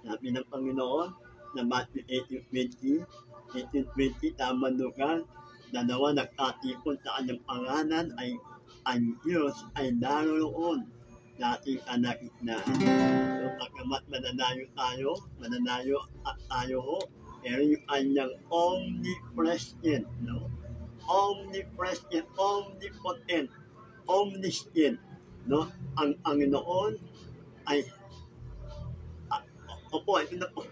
Sabi ng Panginoon na Matthew 18:20, tamang lugar, dalawa nagkatipon sa kanyang pangalan ay ang Diyos ay naroon sa ating kalagitnaan. So, pagkamat mananayo at tayo ho, pero yung kanyang omnipresent, no? Omnipresent, omnipotent, omniscient, no? Ang Panginoon ay ito na po,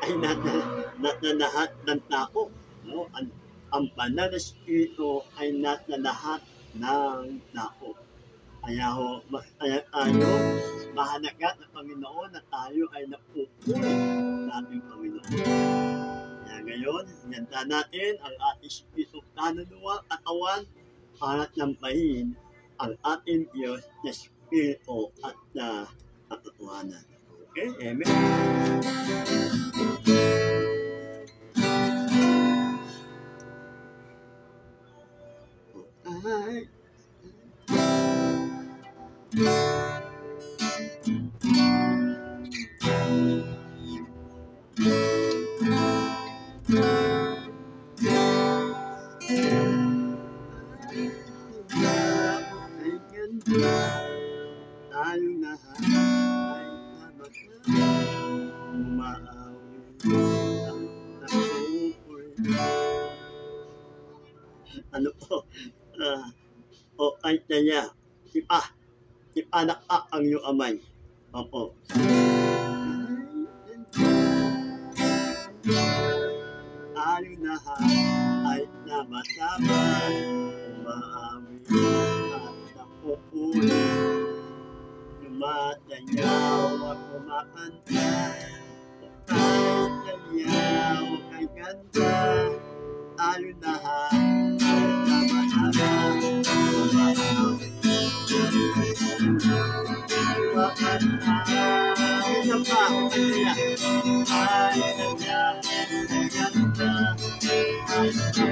ay nasa lahat ng tao, no? Ang banal na Espiritu ay nasa lahat ng tao. Kaya tayo, mahalaga na Panginoon na tayo ay napupuri sa ating Panginoon. Kaya ngayon, handa natin ang ating Espiritu kaluluwa, katawan, para tambahin ang ating Diyos na Espiritu at na katotohanan. Okay, amen. Tayo lahat ay ano po, o ay kaya, ipanak ang iyong amay. Opo. Tayo lahat ay sama-sama, umaawi at napupuli. Matayaw at kumakanta, kahit tayaw kay ganda, tayo lahat ay sama-sama, kumakanta. Isa pa, kaya, ay tayaw kay ganda, tayo lahat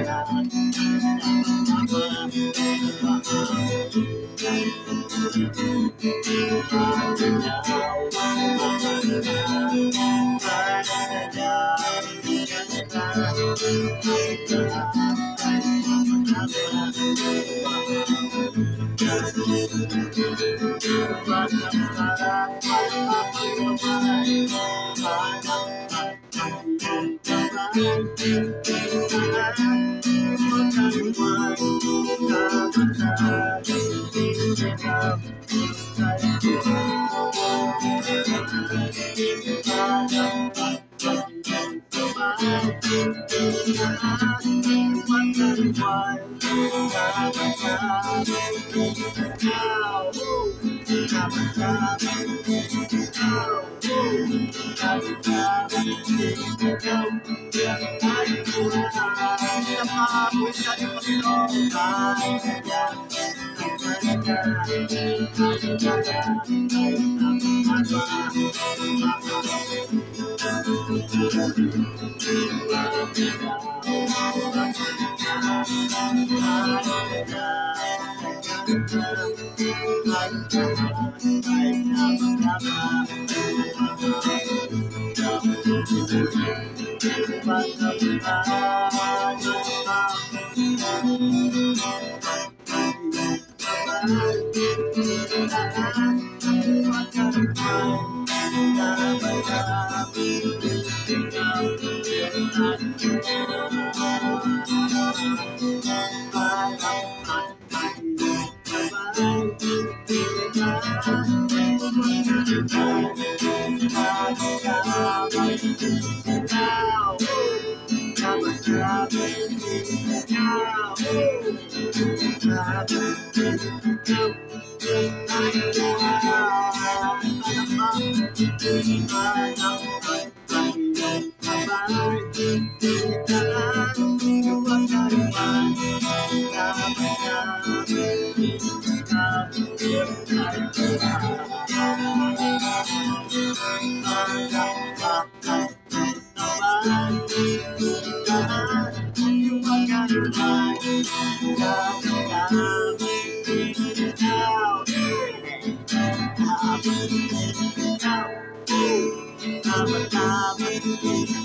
dapat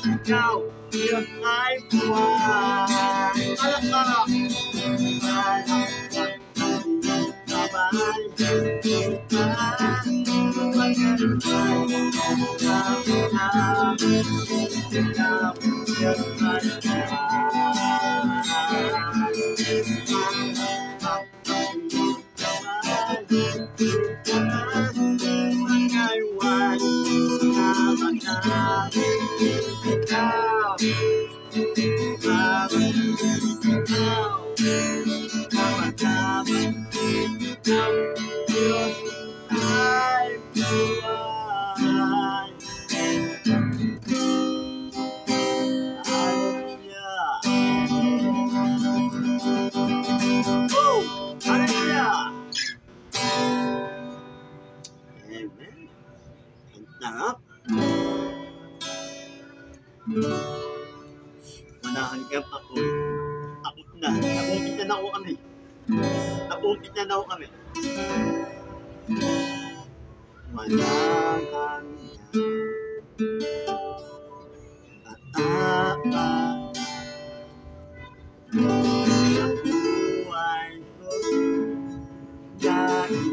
ikaw yun ay buhay. Alak-alak! Manahanggap ako. Nakumpit na ako kami. Manahanggap. Buhay ko. Dahil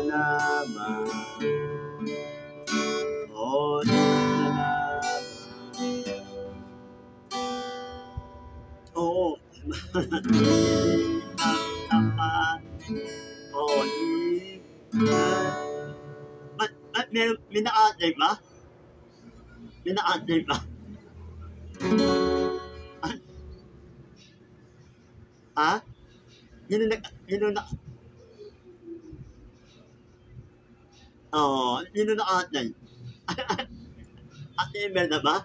Salamat. Oh, salamat. Oo. Tapat. Oo, may naka-update ba? May naka-update ba? Ha? Yun yung oo, yun yung naka-update. At email na ba?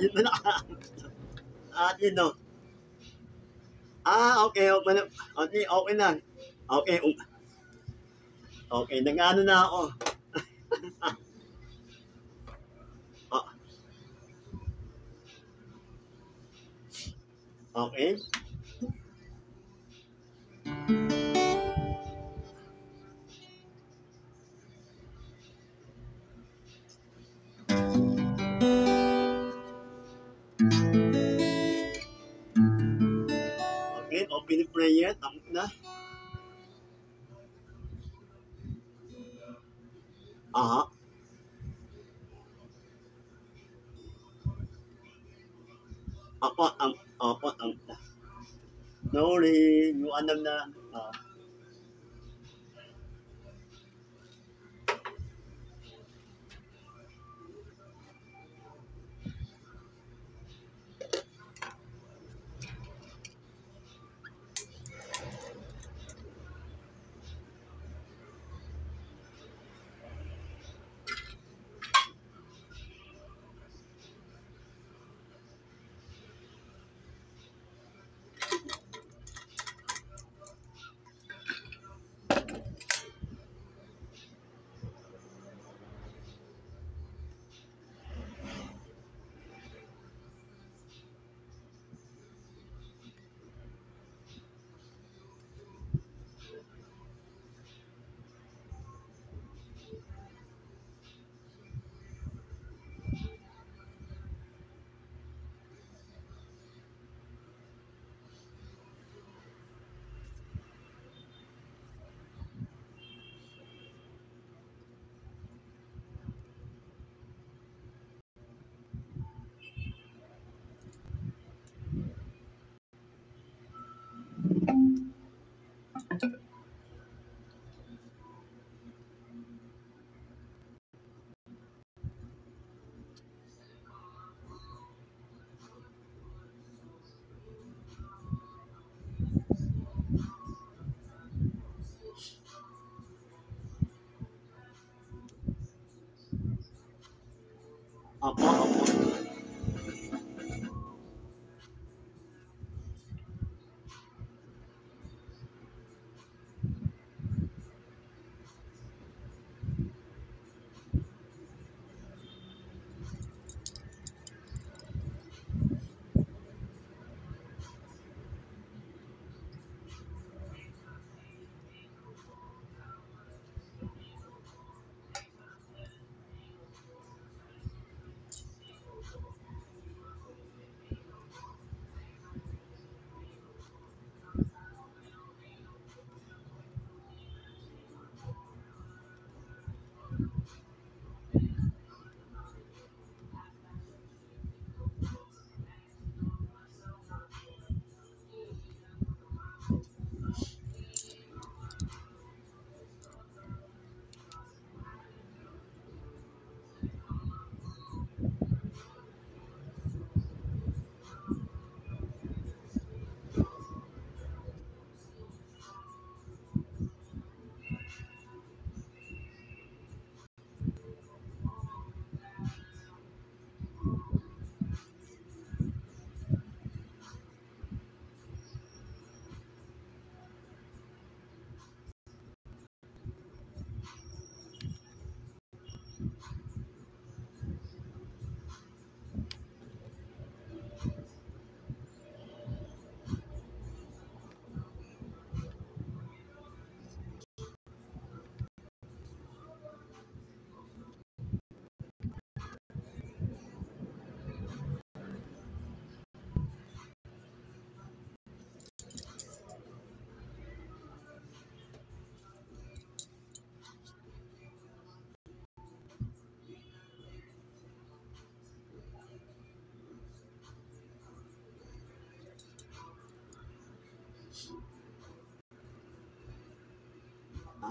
Yun na at yun no. Okay. Okay na. Okay. Okay, nag-ano na ako. Oh, okay. Okay, open the prayer. Tapos na. Aha. Ako, sorry, yung alam na,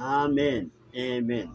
Amen. Amen.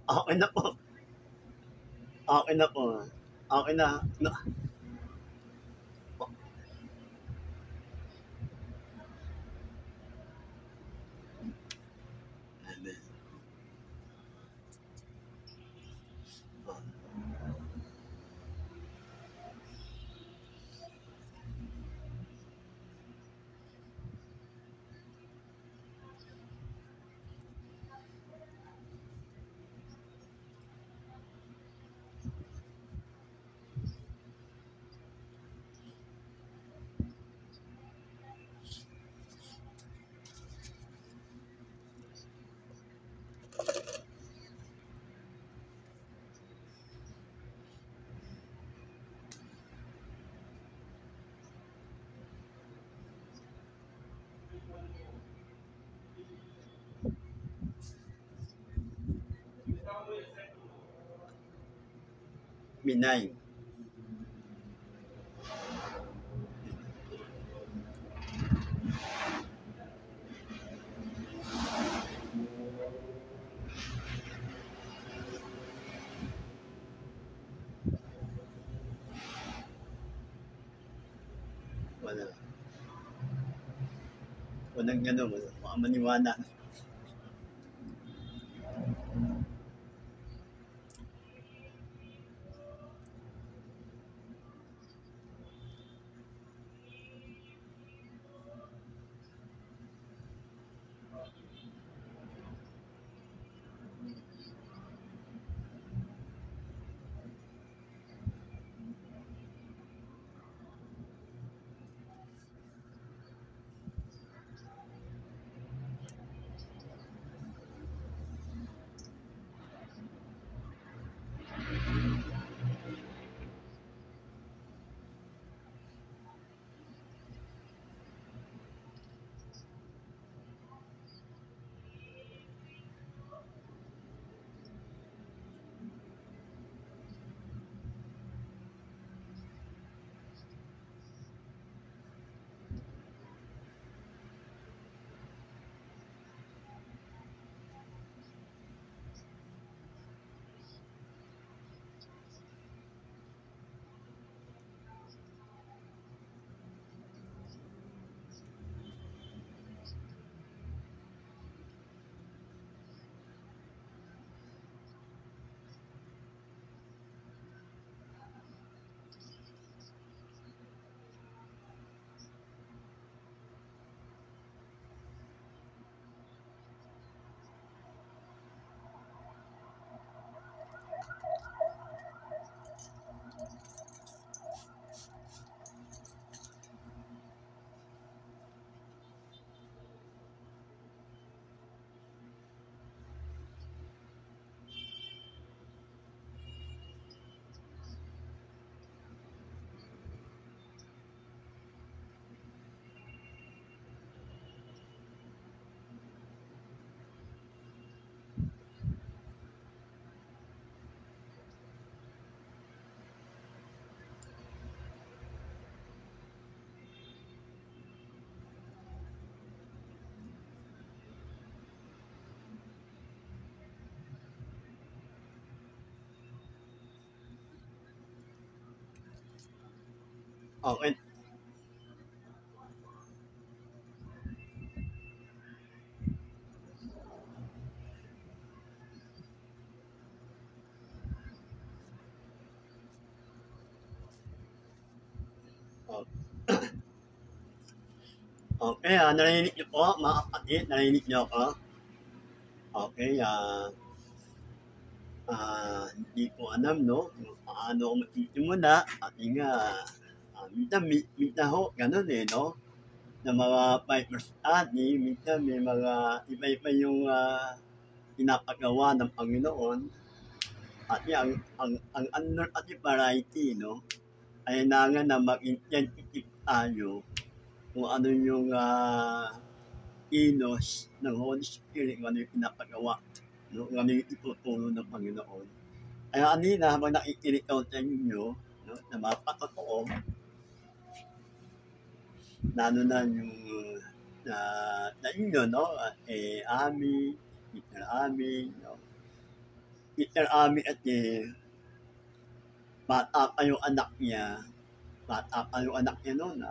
Okay na po. Okay na po. Okay na. No. Amen. Minay. Wala. Walang gano'n. Baka maniwala. Okay. Okay, narinig niyo po, mga kapatid, narinig niyo ako? Okay, hindi ko alam, no, kung paano ako magsisimula kasi nga, minsan ho gano'n, eh, 'no, na mga Bible study, minsan may mga iba-iba yung, pinapagawa ng Panginoon kasi ang ano kasi variety, 'no, kailangan na maging sensitive tayo kung ano yung, kilos ng Holy Spirit, kung ano yung pinapagawa, 'no, kung ano yung ituturo ng Panginoon. Kaya kanina habang nakikinig ako sa inyo, 'no, na mapatotoo, lalo na yung sa inyo, no, Ami, Sister Ami, no, Peter Ami at bata pa yung anak niya, noon,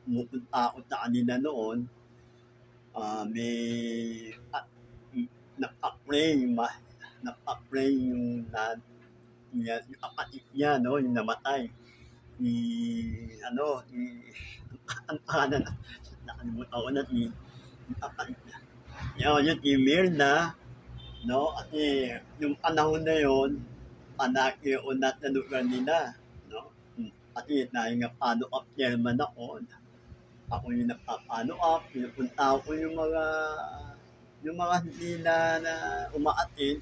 pumupunta ako sa kanila noon, may napa-pray yung yung kapatid niya, no, yung namatay. Ang pangalan, nakalimutan ko na, yung kapatid niya. Yun, si Mirna, no, at yung panahon na yun, anak yun na sa lugar nila, no. At nangapano up chairman ako. Ako yung napapano up, pinupunta ko yung mga hindi na umaatin,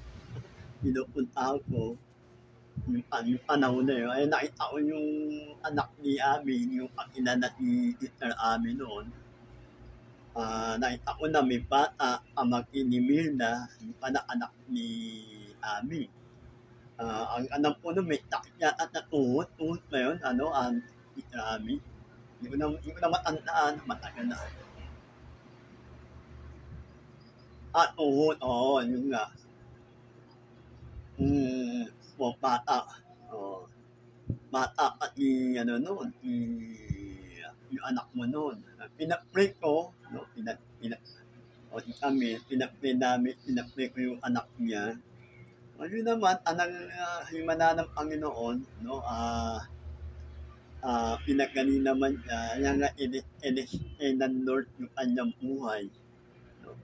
pinupunta ko. Yung panahon na yun, ay nakita ko yung anak ni Ami, yung inanak ni Sister Ami noon. Nakita ko na may bata, pamangkin ni Mirna, yung anak ni Ami. Ang alam ko na may takit yata na tuhod na yun, Sister Ami. Hindi ko na matandaan, matagal na. Tuhod, oo, yun nga. Bata. Bata at noon, yung anak mo noon. Pinapray ko, no? Pinapray ko yung anak niya. Yun naman, himana ng Panginoon, no? Pinagani naman niya, kaya nga ng Lord yung kanyang buhay. No?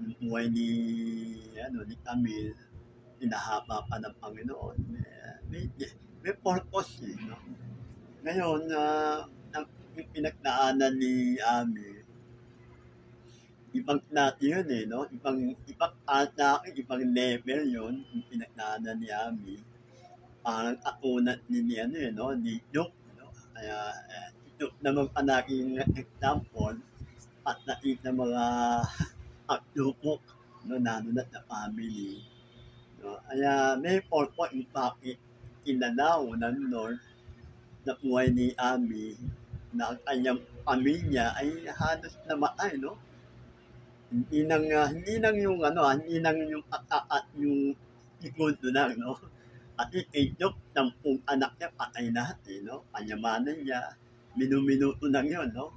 Yung buhay ni Camille, pinahaba pa ng Panginoon. May purpose no? Ngayon, yung pinagdaanan ni Ami, ibang klase yun no? Ibang atake, ibang level yun, yung pinagdaanan ni Ami. Parang kaunat ni Duke, no? Kaya, Duke naman pa naging example at nakita mga akdupok, no? Nanunat na family. No? Kaya may purpose yung bakit inanaw ng Lord na buhay ni Ami na ang kanyang pamilya ay halos namatay, no? Hindi nang yung hindi nang yung at yung segundo lang, no? At itinjok, 10 anak niya patay lahat, no? Panyamanan niya, minuminuto lang yun, no?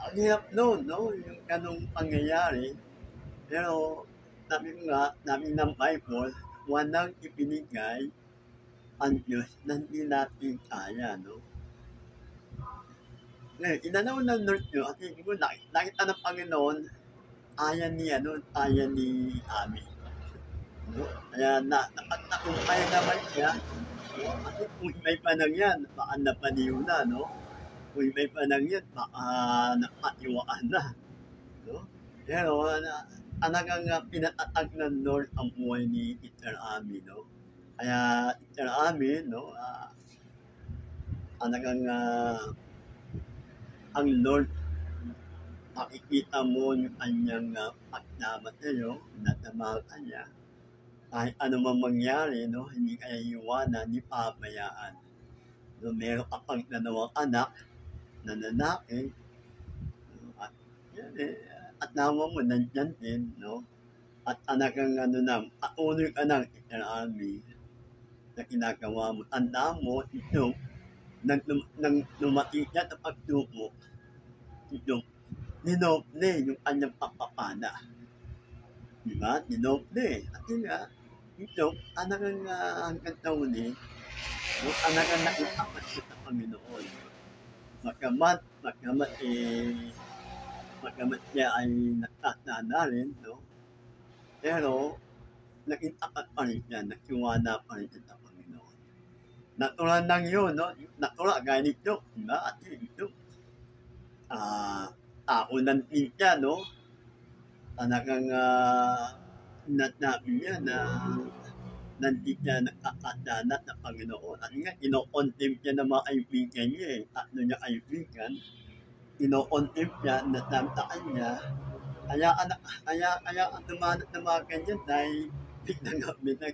Ang hirap noon, no? Yung ganong pangyayari. Pero namin ng Bible, walang ibinigay ang Diyos na hindi natin kaya, no? Ngayon, inanaw ng Lord nyo, at hindi ko nakita ng Panginoon, ayan ni Ami. No? Kaya napagtakumpay naman siya, no? Kasi kung may panang yan, baka napaniw na, no? Kung may panang yan, baka napatiwaan na, no? Pero, talagang pinatatag ng Lord ang buhay ni Sister Ami, no? Kaya Sister Ami, no, talagang ang Lord, makikita mo yung kanyang pagdamat sa'yo, natamahan ka niya. Kahit ano man mangyari, no, hindi kaya iwanan, hindi pabayaan. No, meron ka pang dalawang anak na lalaki, no, at naman mo, nandyan din, no? At talagang patuloy ka ng Sister Ami na ginagawa mo. Tandaan mo, ito, nang lumating niya sa pagtubo, ito, ninoble yung kanyang papapana. Diba? Ninoble. At yun nga, ito, talagang hanggang taon talagang naipapat siya sa Panginoon. Magamat siya ay nagtatana rin, no? Pero, naging tapat pa rin siya, nagtiwala pa rin siya sa Panginoon. Natural lang yun, no? Natural, gaya nito, diba? At ito, tao ng siya, no? Talagang nasabi niya na nandito niya nakakadana sa Panginoon. At nga, ino-contempt niya ng mga kaibigan niya eh. Tatlo niya kaibigan. Ino-contempt niya, nasamtaan niya. Kaya ang dumanat ng mga ganyan dahil biglang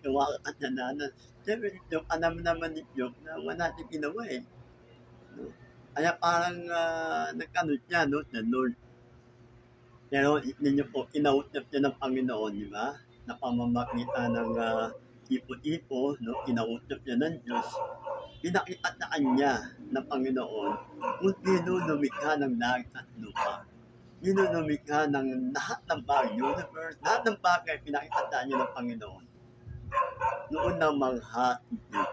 gawa ka kasalanan. Siyempre, yung alam naman ni Job na wala natin ginawa eh. No? Kaya parang nagkanot niya, no, the Lord. Pero hindi niyo po inautap niya ng Panginoon, di ba? na pamamagitan ng ipo-ipo, no, kinausap niya ng Diyos, pinakitaan niya ng Panginoon kung sino lumikha ng langit at lupa. Sino lumikha ng lahat ng bagay, universe, lahat ng bagay pinakitaan niya ng Panginoon. Noon na mangha Diyos.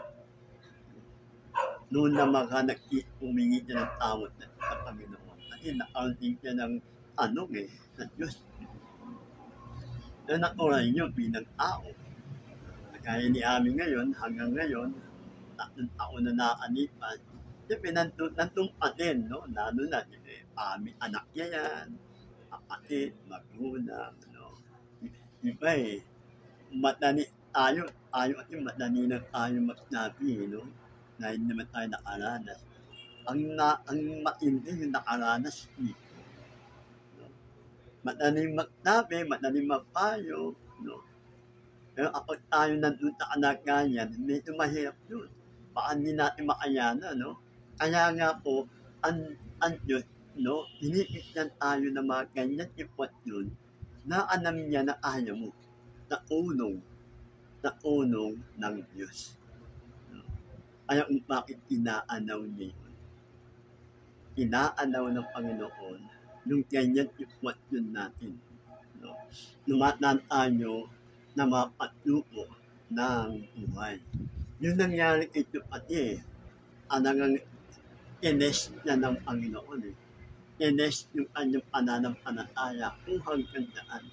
Noon na mangha humingi niya ng tawad sa Panginoon. Kasi nakaunting siya ng sa Diyos. Na natural niyo bilang tao. Kaya ni Ami ngayon, hanggang ngayon, 3 taon na nakalipas, siyempre nandun pa din, no? Lalo na, Ami, anak niya yan, kapatid, magulang, no? Iba madali tayo kasi madali na tayo magsabi, no? Na hindi naman tayo nakaranas. Ang matindi yung nakaranas dito. No? Madaling magsabi, madaling magpayo, no? Pero kapag tayo nandun sa kalagayan, medyo mahirap yun. Baka hindi natin makayana, no? Kaya nga po, ang Diyos, no? Hinihigyan tayo ng mga ganyan sitwasyon na alam niya na kaya mo sa unong ng Diyos. No? Kaya kung bakit inaanaw niya yun? Inaanaw ng Panginoon yung ganyan sitwasyon natin. No? Lumataan tayo na mapatupo ng buhay. Yung nangyari ito pati, anang ines na ng Panginoon. Ines yung kanyang pananampalataya kung hanggang saan.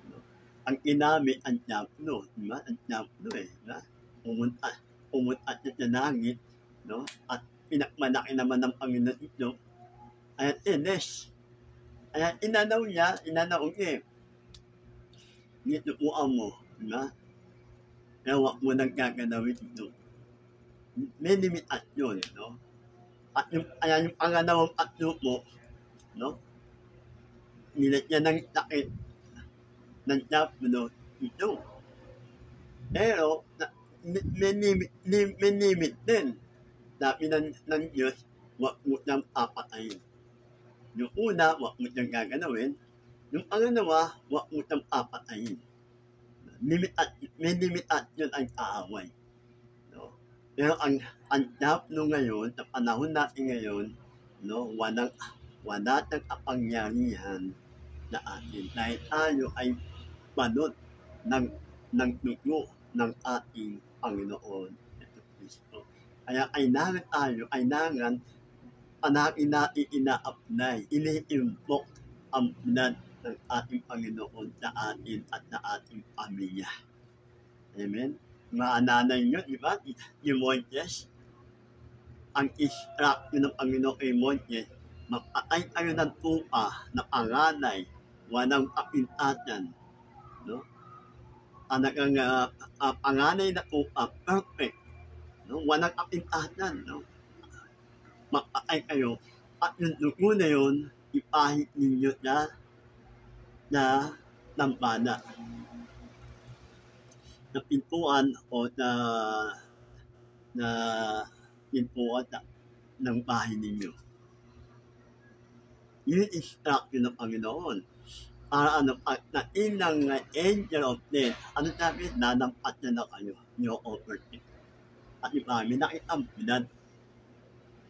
No? Ang inami ang Diablo, diba? Ang Diablo diba? Pumunta niya sa langit, no? At pinakmalaki naman ng Panginoon ito. Kaya ines. Kaya inanaw niya. Nitupuan mo, diba? Kaya wag mo nang gaganawin ito. May limitasyon, no? At yung panganawang patlo mo, no? Nilagyan ng sakit ng Diablo ito. Pero, may limit din. Sabi ng Diyos, wag mo nang papatayin. Yung una, wag mo nang gaganawin. Yung pangalawa, wag mo nang papatayin. May limitasyon ang kaaway. No? Pero ang Diablo ngayon, sa panahon natin ngayon, no, wala ng kapangyarihan na atin. Dahil tayo ay balot ng dugo ng ating Panginoon Hesus Kristo. Kaya kailangan panahon natin ina-apply, ini-invoke ang blood ng ating Panginoon sa atin at sa ating pamilya. Amen? Mga nanay nyo, di ba? Yung Moises, ang instruction ng Panginoon kay Moises, magpatay kayo ng tupa na panganay, walang kapintatan. No? Panganay na tupa, perfect. No? Walang kapintatan. No? Magpatay kayo. At yung dugo na yun, ipahit ninyo na lampana. Na pintuan o na pintuan ng bahay ninyo. Yun instruction ng Panginoon. Para pagdating ng angel of death, ano sabi? Nanampat na kayo. Your overtake. At iba, may nakitang blood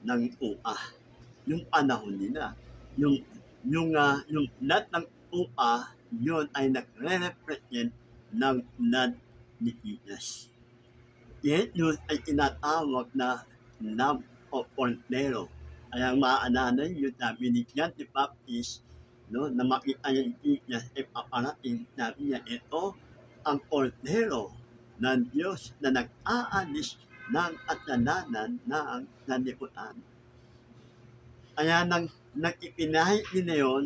ng tupa. Yung panahon nila. Yung blood ng tupa, yun ay nagre-represent ng blood ni Jesus. Yun ay tinatawag na Lamb of Cordero. Kaya maaalala yun, sabi ni John the Baptist, no, na makita niya yung Jesus ay paparating, sabi niya, ito ang Cordero ng Diyos na nag-aalis ng kasalanan ng sanlibutan. Kaya nang ipinahit nila yun,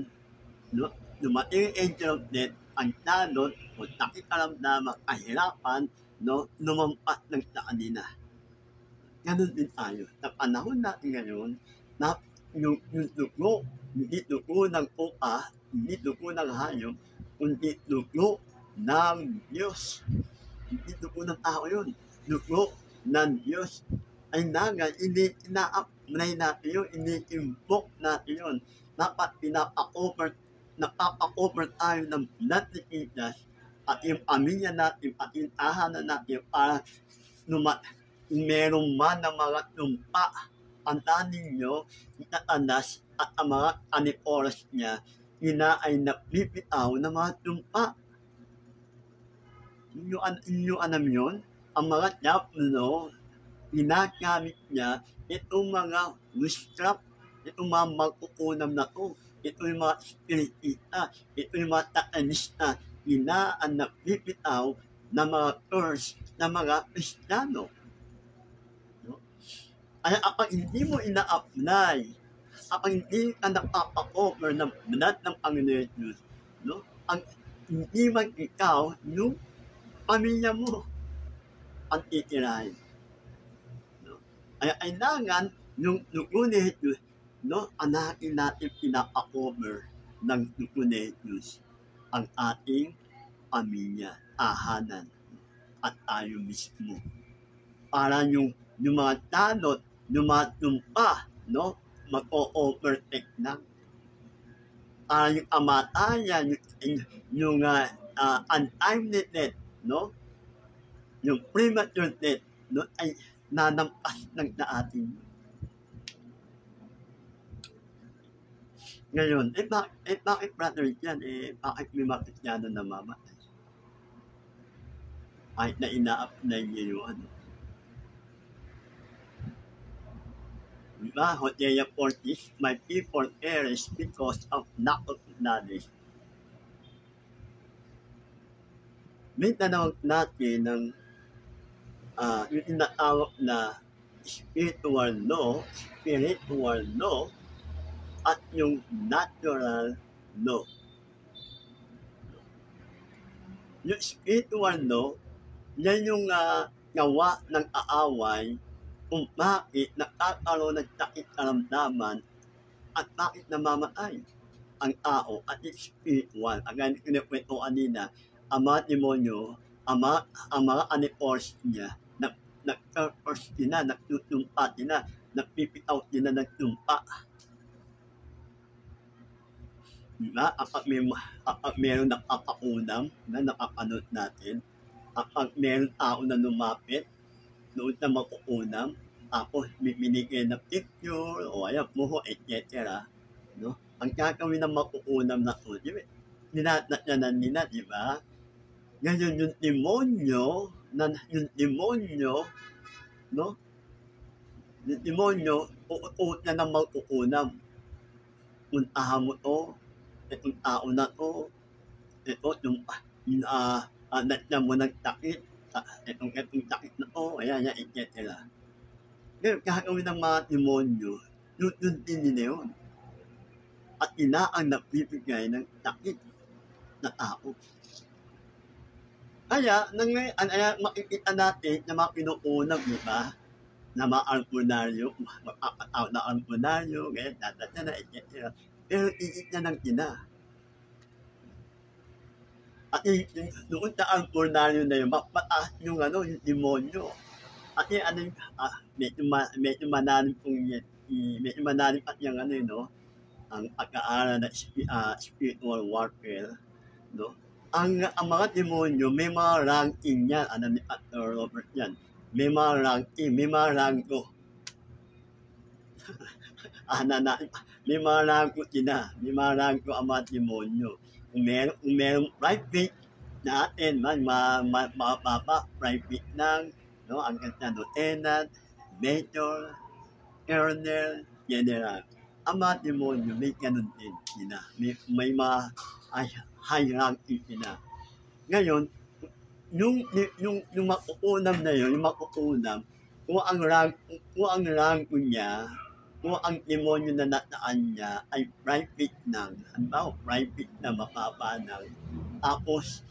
no, dumating ang angel of death, ang talon, o sakit karamdaman, kahirapan, no, lumampas ng sa kanila. Ganun din tayo. Sa panahon natin ngayon, na yung dugo, hindi dugo ng tupa, hindi dugo ng hayop, kundi dugo ng Diyos. Hindi dugo ng tao yun. Dugo ng Diyos. Ay naga, ina-apply natin yun, ini-invoke natin yun. Dapat napapa-over tayo ng blood ni Jesus at yung pamilya natin at yung tahanan natin para meron man ng mga tumpa ang ninyo itatanas at ang mga aniporas niya ina ay napipitaw ng mga tumpa. Inyo alam yun? Ang mga diablo, ginagamit niya itong mga witchcraft, itong mga magkukunam na to, ito yung mga spiritista, ito yung mga tatanista, ang napipitaw ng mga curse ng mga Kristiyano. No? Ay, kapag hindi mo ina-apply, kapag hindi ka napapa-offer ng blood ng Panginoon Diyos, no? Ang hindi man ikaw, yung pamilya mo ang titirahin. No? Ay, kailangan yung dugo ni Jesus, no? Anakin natin pinapa-offer ng dugo ni Jesus ang ating pamilya, tahanan, at tayo mismo. Para yung mga tanot, yung mga tumpa, no? Mag-o-overtake na. Para yung kamatayan, yung untimely death, no? Yung premature death, no? Ay nanampas ng atin. Ngayon, bakit brother yan? Bakit may mga Kristiyano na mamatay? Kahit na ina-apply niyo yung ano. Diba? Hosea 40, my people perish because of lack of knowledge. May tanawag natin ng yung tinatawag na spiritual law, at yung natural law. Yung spiritual law, yan yung gawa ng aaway kung bakit nakakaroon ng sakit karamdaman at bakit namamatay ang tao at yung spiritual. Ang kinukwentuhan nila, ang mga demonyo, ang mga anipors niya, nag-purpose nila, nagtutumpa nila, nagpipitaw nila ng tumpa. Diba? Kapag meron nakapaunam na nakapanood natin, kapag meron tao na lumapit, doon na makuunam, tapos binigay na picture, o ayan, muho, etc. No? Ang gagawin ng makuunam na po, ninatnanan nila, di ba? Ngayon, yung demonyo, no? Yung demonyo, uut na ng makuunam. Puntahan mo to, itong tao na to, ito, yung natya mo ng takit, itong takit na to, ayan, etc. Ngayon, gagawin ng mga demonyo, yun din nila yun. At ang nabibigay ng takit na tao. Kaya, makikita natin na mga pinuunang, di ba? Na mga alpunaryo, makakataw na alpunaryo, ganyan, na, etc. Pero iit na ng ina. At doon sa alpunaryo na yun, mataas yung yung demonyo. At medyo manalim pong yan, medyo manalim at yung ang pag-aaral na spiritual warfare, no? Ang mga demonyo, may mga ranking yan, ni Pastor Robert yan. May mga ranking, may mga rango. May mga rango sila, may mga rango ang mga demonyo. Kung meron private natin, mababa, private lang, no? Ang ganda, lieutenant, major, colonel, general. Ang mga demonyo, may ganun din sila. May mga high ranking sila. Ngayon, yung makukunam na yun, yung makukunam, kung ang rango niya, kung ang demonyo na nataan niya ay private nang, private na mapapa nang, tapos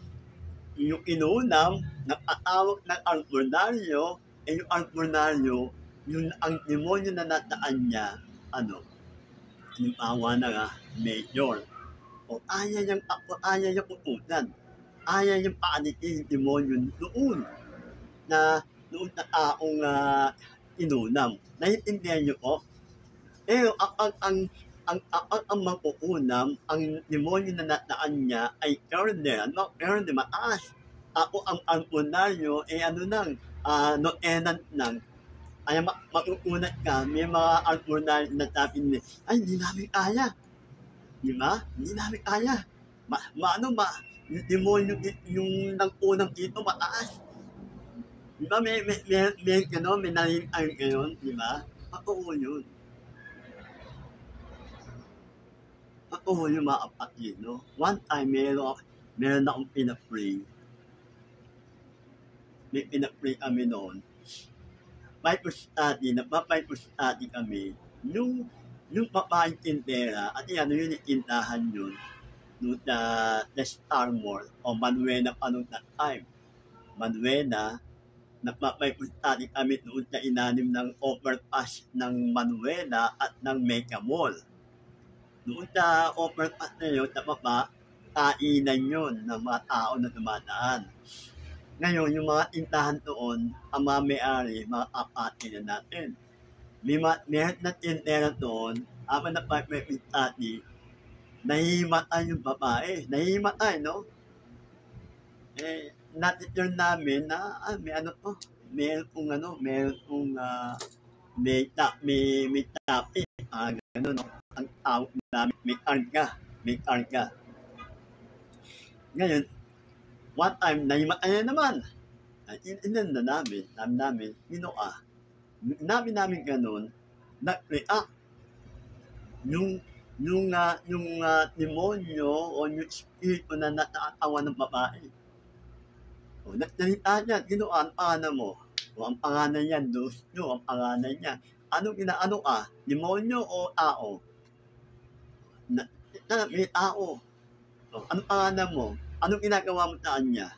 yung inunam, nakatawag ng alpunaryo, yung alpunaryo, yung ang demonyo na nataan niya, yung awa na major. O ayaw niyang ututan. Ayaw niyang paanitin yung demonyo doon na taong inunam. Naiintindihan niyo po? Pero ang ang mangkukunam, ang demonyo na nataan niya ay karne. Ano, karne, mataas. Ako ang alpunaryo, ano nang, noenant nang, ay makukunat ka, may mga alpunaryo na sabi niya, ay, hindi namin kaya. Di ba? Hindi namin kaya. Yung demonyo, yung nang unang dito, mataas. Di ba, may narinig ay ngayon, di ba? Ako yun. Ako yung mga kapatid, no? One time, meron akong pinapray. May pinapray kami noon. Bible study, nagpa-Bible study kami. Yung papaing tindera, at yun yung tindahan yun, no, the Star Mall, o Manuela pa noong that time. Manuela, nagpa-Bible study kami noon sa inanim ng overpass ng Manuela at ng Mega Mall. Noon sa overpass na yun, sa baba, kainan yun ng mga tao na dumadaan. Ngayon, yung mga tindahan doon, ang mga may-ari, mga kapatid na natin. Meron na tindera doon, ama na Bible study, nahihimatay yung babae. Nahihimatay, no? Natiturn namin na, may ano to, meron kong may tapi, gano'n, no? Ang tawag namin, may karga. Ngayon, one time, nahimatay na naman. Inan na namin, namin gano'n, nag-react. Yung demonyo o yung espiritu na natatawa ng babae. O, nagsalita niya, ginawa, ang pangalan mo. O, ang pangalan niya, ang pangalan niya. Ano ka? Demonyo o tao? May tao. O, anong pangalan mo? Anong ginagawa mo sa kanya?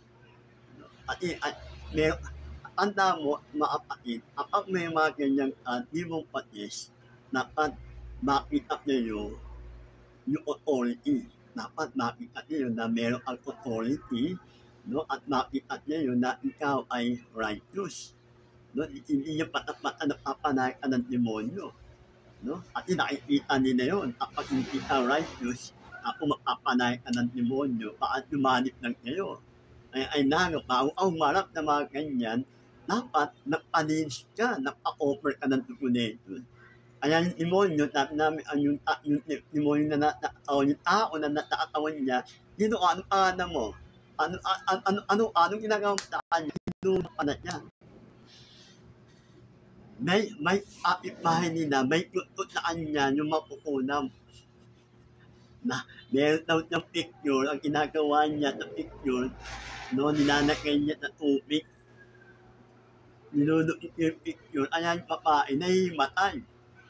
Anda mo, maapatid, kapag may mga ganyang divong patis, dapat makita niyo yung authority. Dapat makita niyo na meron ang authority, no? At makita niyo na ikaw ay righteous. No? Hindi niya patapatan na papanayan ka ng demonyo. No? At nakikita nila yun. Kapag hindi ka righteous, ako mapapanayan ka ng demonyo, bakit yumanip lang kayo? Ay bago ang marap na mga ganyan, dapat nagpalinis ka, nagpa-offer ka ng tukuneto. Kaya yung demonyo, yung demonyo na yung tao na natatawan niya, ano ka na mo? Anong ginagawa mo sa kanya? Hinulong ka na niya. May kapitbahay nila, may tutut na kanya yung mapupunam. Na meron daw siyang picture, ang ginagawa niya sa picture, no, nilalagay niya sa tubig. Nilulukit yung picture, kaya yung babae nahimatay.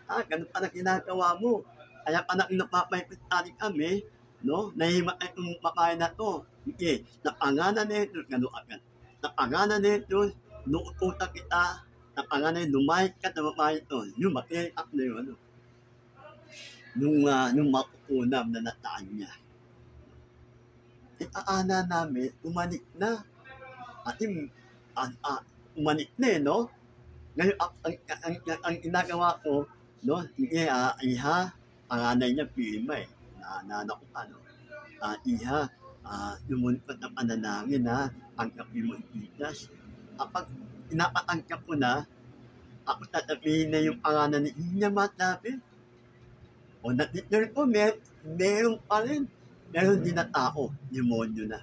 Ganun pa na ginagawa mo. Kaya pa na napapaypitali kami, no, nahimatay yung babae na to. Okay, napangalan na ito, gano'n agad. Napangalan na ito, nuututa kita, napangalan na lumahit ka sa babae ito. Yung makiyak na yun, ano. Nung makukunam na nataan niya. Aana namin, umanik na. At umanik na no? Ngayon, ang ginagawa ko, no? Panganay niya, Pima Nanak ko pa, no? Iha, lumunod na pananangin, tanggapin mo ipitas. Kapag pinapatangkap ko na, ako tatabihin na yung pangalan niya matapin. O natitner ko, meron pa rin. Meron din na tao, demonyo na.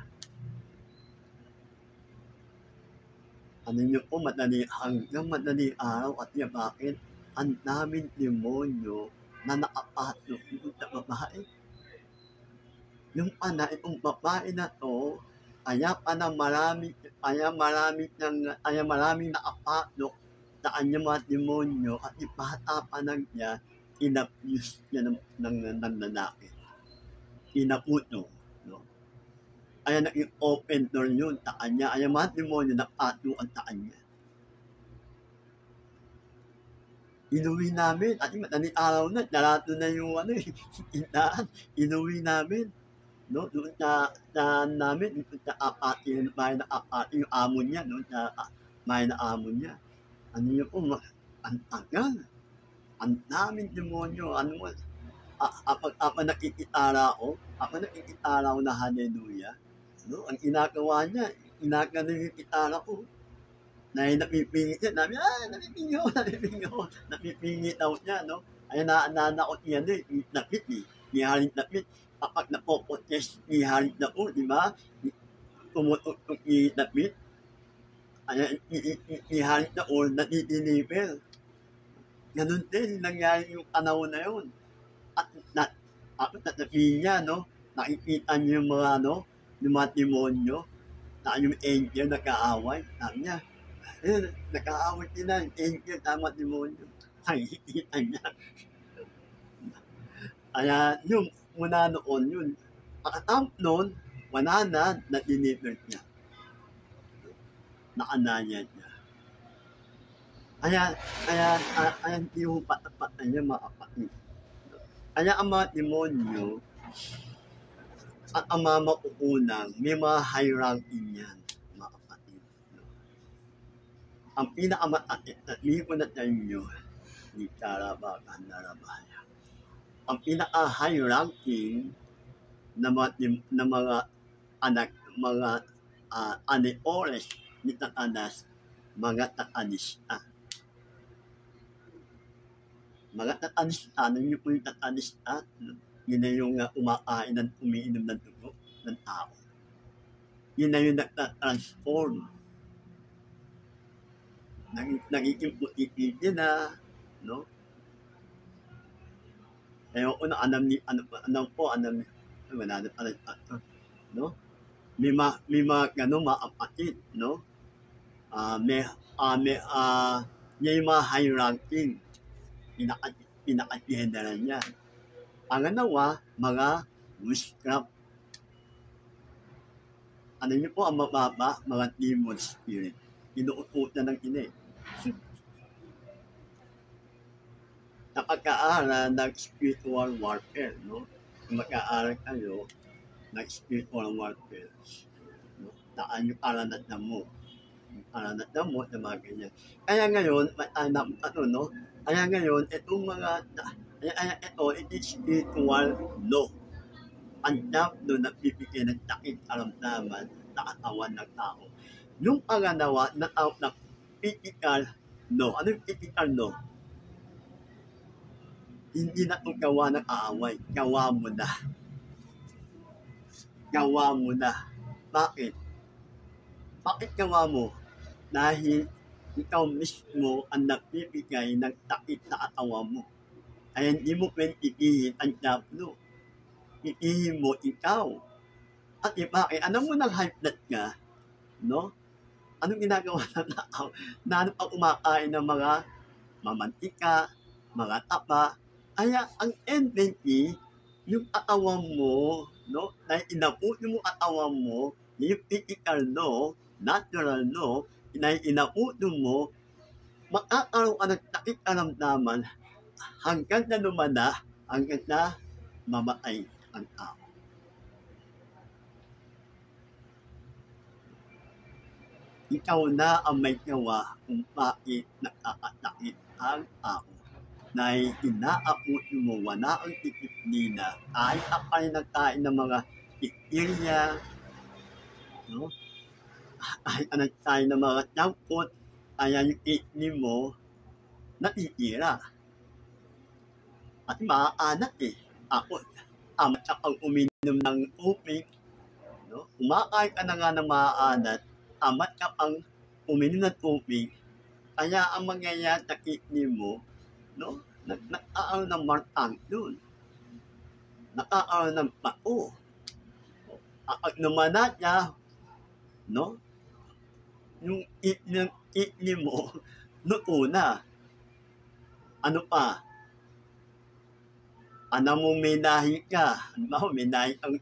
Ano nyo po, hanggang madali araw at yung bakit ang daming demonyo na nakapasok yung sa babae. Yung itong babae na to, kaya maraming nakapasok sa kanyang mga demonyo at ipata pa lang niya, inabuse niya ng lalaki. Inaputo. No? Kaya naging open door yun sa kanya. Kaya mga demonyo napatuan sa kanya. Inuwi namin. At madaling araw na, narato na yung inaan. Inuwi namin. No? Doon sa namin, doon sa apati, bahay na apati, yung amo niya, doon sa bahay na amo niya. Ano yun po, ang tagal. Ang daming demonyo, Apa nakikitala ko na hallelujah. No? Ang ginagawa niya, ginagawa yung kitala ko. Na napipingit niya, napipingit daw niya, no? Ay nananaot niya, no? Napit, nihalit napit. Kapag napopotes, nihalit na po, di ba? Tumutok ni napit. Ay, nihalit na po, natitiniper. Ganun din, nangyari yung panahon na yun. At tatapihin niya, no? Nakikita niyo yung mga, no? Yung mga demonyo, na yung angel nag-aaway. Sabi niya, nag-aaway din na, angel, tama demonyo. Nakikita niya. Kaya yung muna noon yun, pagkatapos noon, wala na deliver niya. Nakanaya niya. Kaya hindi mo patapatan niya mga kapatid. Kaya ang mga demonyo at ang mga mauunang, may mga high ranking yan, mga kapatid. Ang pinakamatatit na ko na tayo, ni Karabakan Narabaya. Ang pinaka-high ranking na mga anak, mga aneores ni Tatanas, mga tatanista. Mga tatanista, ano yung po yung tatanista? Yun na yung umakain at umiinom ng dugo ng tao. Yun na yung nagtatransform. Nagiging puti-puti na, no? Ewan ko na, no? May mga gano'ng mga kapatid, no? May mga high ranking, pinaka-general niya. Pangalawa, mga witchcraft. Ano niyo po ang mababa? Mga demon spirit. Inuututan ng ina. Napag-aaral ng spiritual warfare, no? Mag-aaral kayo ng spiritual warfare. No? Taan yung aranat mo. Yung aranat mo na mga ganyan. Kaya ngayon, no? Kaya ngayon, itong mga, it is spiritual law. Ang doon na bibigyan ng takip aramdaman na katawan ng tao. Yung pangalawa na tawag na physical law. Ano yung physical law? Hindi na ito gawa ng aaway. Gawa mo na. Gawa mo na. Bakit? Bakit gawa mo? Dahil ikaw mismo ang nagbibigay ng takip sa katawan mo. Kaya hindi mo pwede ipihin ang diablo. Ipihin mo ikaw. At bakit? Alam mo nang high blood ka, no? Anong ginagawa ng tao? Na pag umakain ng mga mamantika, mga tapa, kaya ang ending yung katawan mo, no? Dahil inapuno mo katawan mo, yung physical no, natural no, dahil inapuno mo, makakaroon ka ng takip karamdaman hanggang na lumana, hanggang na mamatay ang tao. Ikaw na ang may gawa kung bakit nakakatakip ang tao. Dahil inaapuno mo, wala ang disiplina, kahit akay nagkain ng mga ikirya, no? Kahit nagkain ng mga tangkot, kaya yung kidney mo, natitira. At maaanak Ako, amat ka pag uminom ng tubig, no? Umakain ka na nga ng maaanak, amat ka pang uminom ng tubig, kaya ang mangyayari sa kidney mo, no? Nakakaroon ng martang doon. Nakakaroon ng pao. At lumana niya, no? Yung kidney mo, noon na. Ano pa? Ano mo may nahi ka? Ano ba? May nahi kang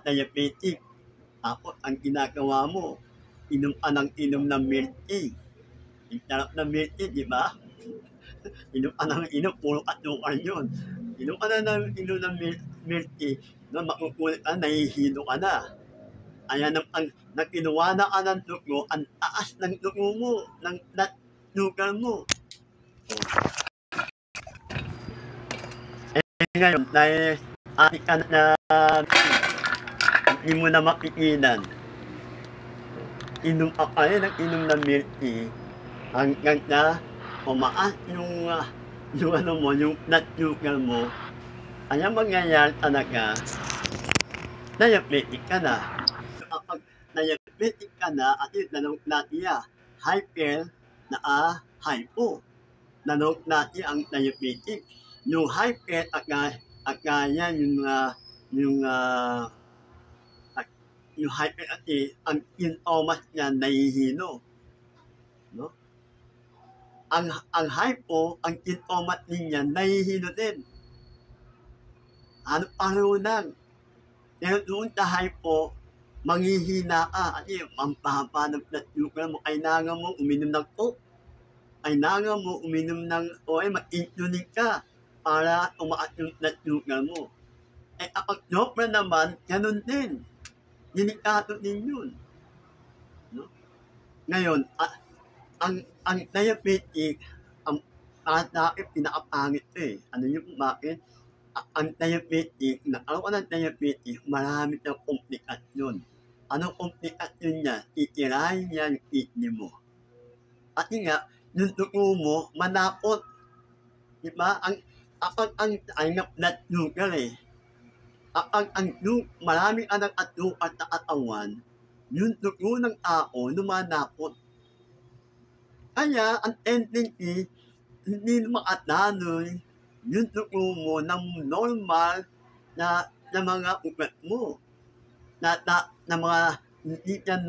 diabetic. Tapos, ang ginagawa mo, inom ka ng milk tea. Yung sarap ng milk tea, di ba? Inom ka ng puro katukar yun. Inom ka na ng milk tea, no, makukulit ka, nahihilo ka na. Kaya nang kinuha na ka ng dugo, ang taas ng dugo mo, ng sugar mo. Ngayon, dahil ating ka na hindi mo na mapigilan, inom ako ng inom ng milk tea, hanggang na umaas yung ano mo, yung blood sugar mo, kaya mangyayari talaga, diabetic ka na. Kapag diabetic ka na, at yun, nanong natin hyper na hypo. Nanong natin ang diabetic. Yung hyper, agaya yung hyper ang sintomas niya nahihino. No? Ang hypo, ang sintomas niya nahihino din. Ano pareho lang. Pero doon sa hypo, manghihina ka. At yung mampahaba ng blood sugar mo, ay nanga mo uminom ng coke. Ay nanga mo uminom ng, o ay mag-insulin ka para umaat yung blood sugar mo. Eh kapag sobra naman, ganun din. Delikado din yun. No? Ngayon, ang diabetic, ang akin pinakapangit eh. Ano yung bakit? Ang diabetic, nakaroon ng diabetic, marami ng komplikasyon. Anong komplikasyon niya? Titirahin niya yung kidney mo. At nga, yung dugo mo, manapot. Diba? Ang blood sugar eh. Maraming anak at lukat na katawan, yung dugo ng tao, lumanapot. Kaya, ang tendency, hindi makatanoy yung dugo mo ng normal na mga ugat mo. Na mga hindi yan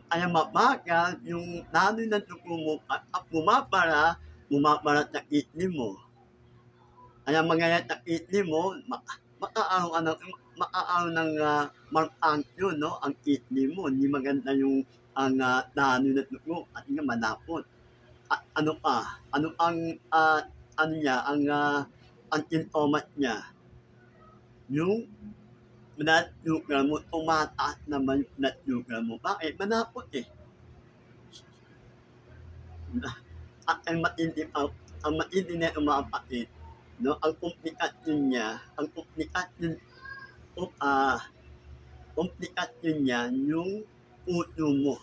ay mabagal yung nanoy ng dugo mo at bumabara sa kidney mo. Kaya mangyayari sa kidney mo, makaaroon ng malfunction, no? Ang kidney mo, hindi maganda yung nanoy ng dugo at nga manapot. At ano pa? Ano ang niya, ang sintomas niya? Yung blood sugar mo, tumataas naman yung blood sugar mo. Bakit? Manapot eh. At ang matindi na umapatid, no? Ang komplikasyon niya, yung puso mo.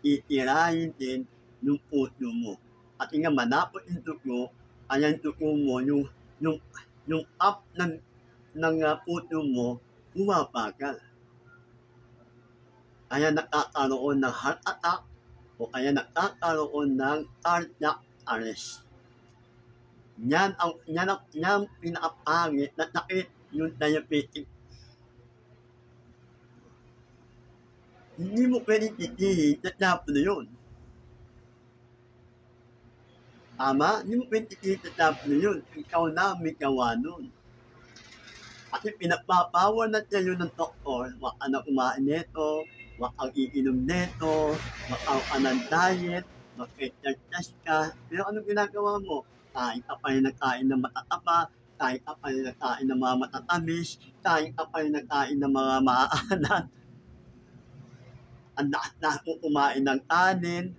Itirahin din yung puso mo. At nga manapot yung dugo, ayan dugo mo, yung up ng puso mo, bumabagal. Kaya nakakaroon ng heart attack o kaya nakakaroon ng cardiac arrest. Yan ang pinakapangit na sakit yung diabetic. Hindi mo pwedeng tigihin na dapat na yun. Tama? Hindi mo pwedeng tigihin na dapat na yun. Ikaw na may gawa nun. Kasi pinapapawar na siya yun ng doktor. Wag ka na kumain nito, wag kang iinom nito, wag ka ng diet, mag-exercise ka. Pero anong ginagawa mo? Kain ka pa rin nagkain ng matataba, kain ka pa rin nagkain ng mga matatamis, kain ka pa rin nagkain ng mga maaalat. Ang lakas mo kumain ng kanin,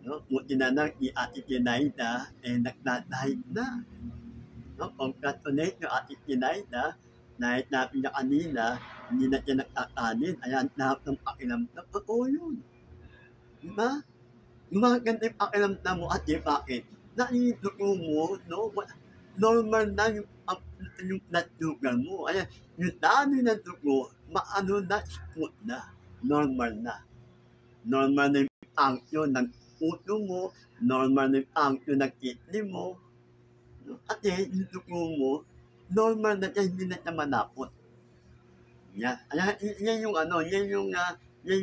no? Buti na lang Ate Jenaida, nagdadahit na. No? Congratulate yung Ate Jenaida, dahil natin niya kanina, hindi na siya nagkakanin, ayan, lahat ng pakiramdam, totoo yun. Diba? Gumaganda yung pakiramdam mo at bakit? Naidugo mo, no? Normal na yung blood sugar mo. Ayan, yung dami ng dugo, maano na, smooth na. Normal na. Normal na yung function ng puso mo, normal na yung function ng kidney mo. At yung dugo mo, normal na siya, hindi na siya manapot. Yan. Yan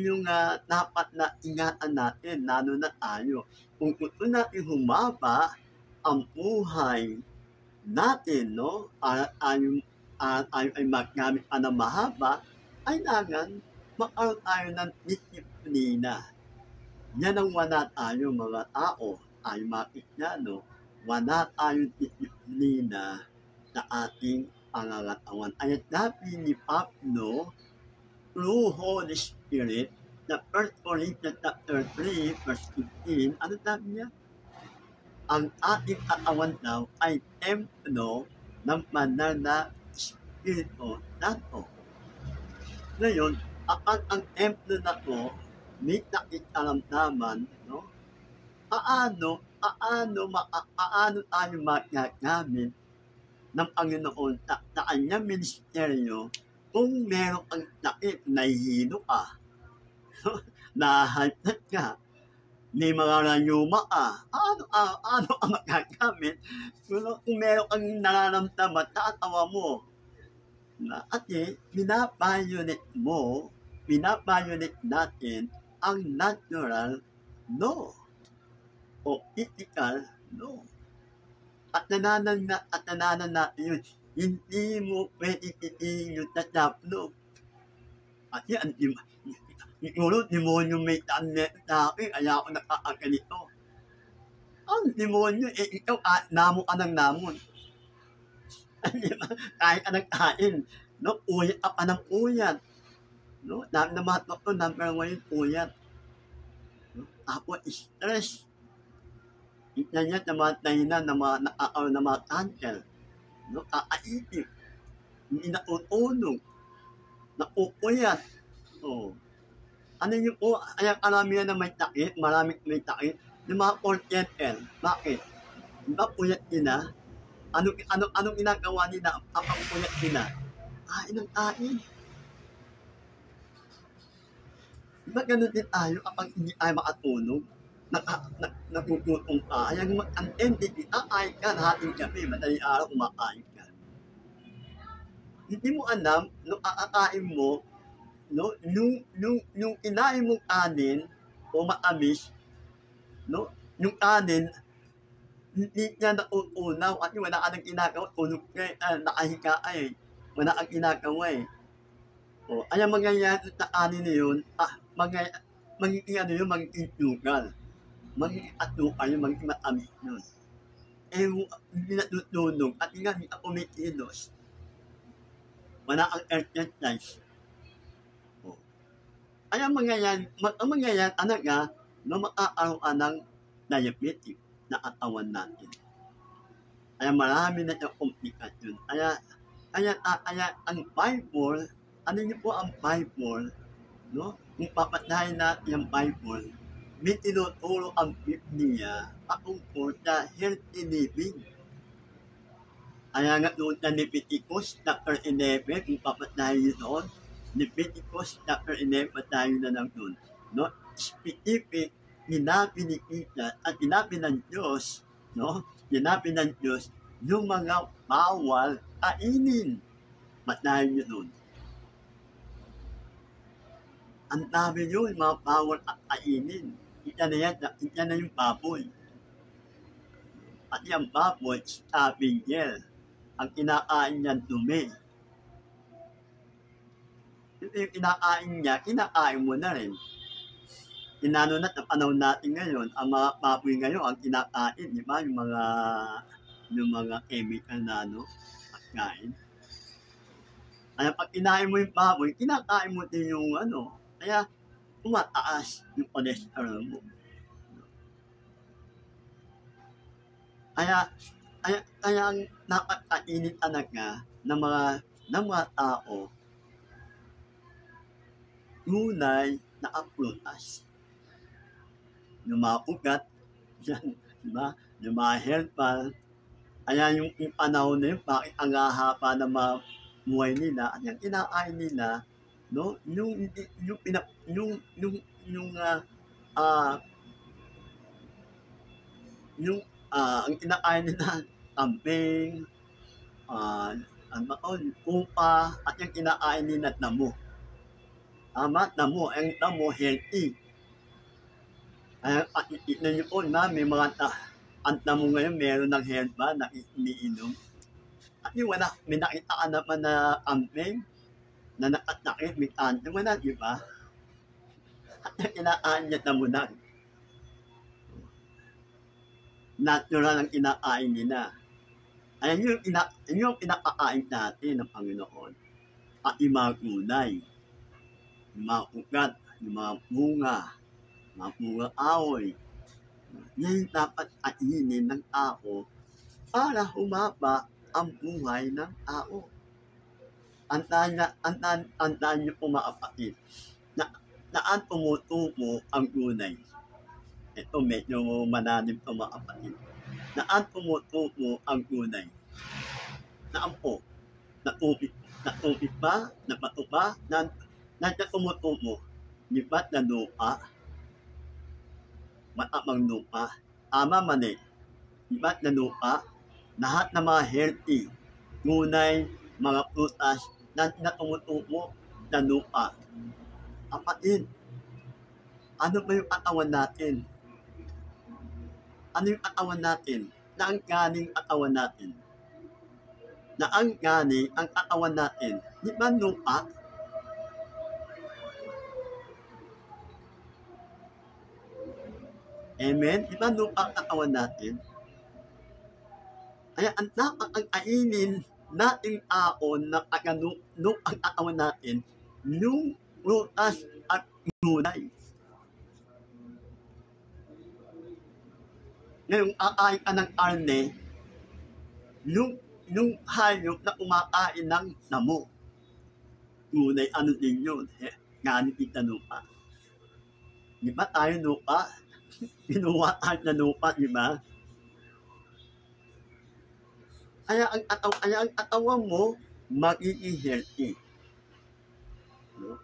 yung dapat na ingatan natin, lalo na tayo. Kung gusto natin humaba ang buhay natin, no? Para tayo ay magamit pa na mahaba, ay langan makaroon tayo ng disiplina. Yan ang wala tayo mga tao, ay makikyano, wala tayong disiplina sa ating pangangatawan. Ay sabi ni Pablo, through Holy Spirit, na 1 Corinthians chapter 3, verse 15, ano sabi niya? Ang ating katawan daw ay templo ng banal na Espiritu Santo. Ngayon, ang templo na to, may nakikaramdaman, no? Paano tayo magagamit ng Panginoon sa kanyang ministeryo kung meron kang sakit, nahihilo ka, nahaltat ka, may mga rayuma ka, ano ang magagamit kung meron kang nararamdaman sa atawa mo? Kasi binabayonate natin ang natural law o ethical law. At nananan natin yun, hindi mo pwede titingin yung tataplo. At yan, siguro demonyo may tanet sa akin, kaya ako nakakaganito. Ang demonyo, ikaw, namo ka ng namon. Kahit ka ng kain, no? Uyat ka pa ng uyat. No? Namatok ko, number 1 yung uyat. No? Tapos, stress. Yan yan, namatay na mga cancer. No? Kakaitip. Hindi natutulog. Naupuyat. Oh. Ano yung kaya karamihan na may takit, maraming may takit, yung mga portenter. Bakit? Diba puyat nila? Anong ginagawa nila? Ang puyat nila? Kain ng kain. Diba ganun din tayo kapag hindi tayo makatulog? Nagugutong ka, ay ang entity, kakain ka, hating gabi, madaling araw, kumakain ka. Hindi mo alam, nung kakain mo, no, yung kinain mong kanin, o matamis, no, yung kanin, hindi niya nauunaw, at wala ka nang ginagawa, tulog ka, nakahiga ka eh, wala kang ginagawa eh. O, ay mangyayari sa kanin na yun, magiging sugar. Magiging atukal yun, magiging matamis yun. Eh, hindi natutulog at nga hindi ka pumikilos. Wala kang exercise. O. Kaya ang mangyayari talaga na makakaroon ka ng diabetic na katawan natin. Kaya marami na yung komplikasyon. Kaya ang Bible, ano niyo po ang Bible, no? Kung papatayin natin yung Bible, may tinuturo ang Biblia patungkol sa healthy living. Kaya nga doon sa Leviticus chapter 11, kung papatayin doon, Leviticus chapter 11, patayin na lang doon. No? Specific, hinabi ni Kita at hinabi ng Diyos, no? Hinabi ng Diyos, yung mga bawal kainin. Patayin nyo doon. Ang dami yun, mga bawal kainin. Yan na yung baboy. At yung baboy, scavenger. Ang kinakain niyan dumi. Yung kinakain niya, kinakain mo na rin. Inano na, panahon natin ngayon, ang mga baboy ngayon, ang kinakain, di ba? Yung mga chemical na pagkain. Kaya pag kinain mo yung baboy, kinakain mo din yung kaya tumataas yung cholesterol mo. Kaya ang napakainit talaga ng mga tao, gulay na prutas. Yung mga ugat, diba? Yung mga herbal. Kaya yung panahon na yun, bakit ang hahaba ng mga buhay nila, at yung kinakain nila, no, ang kinakain nila, kambing, upa, at yung kinakain nila, damo. Tama, damo, ang damo, healthy. At itignan nyo po na may mga ang damo ngayon, meron ng herba na iniinom. At yung may nakita ka naman na kambing, na nakatakit, may kanto mo na, di ba? At yung kinakain niya damo na. Natural ang kinakain nila. Ayan yung pinakakain natin ng Panginoon. At yung mga gulay, yung mga ugat, yung mga bunga aoy. Yan dapat kainin ng tao para humaba ang buhay ng tao. Antaan niyo po mga kapatid, naan tumutubo ang tunay. Ito medyo mananim ito mga kapatid. Naan tumutubo ang tunay. Naan po? Natubig ba? Nabato ba? Nandiyan tumutubo. Di ba't na lupa? Matamang lupa. Ama mali. Di ba't na lupa? Lahat ng mga healthy, tunay, mga prutas, na tumutubo na lupa. Kapatid, ano ba yung katawan natin? Ano yung katawan natin? Na ang galing katawan natin? Na ang galing ang katawan natin? Di ba lupa? Amen? Di ba lupa ang katawan natin? Kaya ang dapat ang kainin nating tao na kaganuk ang katawan natin, yung prutas at gulay. Ngayong kakain ka ng karne, yung hayop na kumakain ng damo. Gulay, ano din yun? Galing kita lupa. Di ba tayo lupa? Pinuha tayo na lupa, di ba? Kaya ang katawan mo, magiging healthy. No?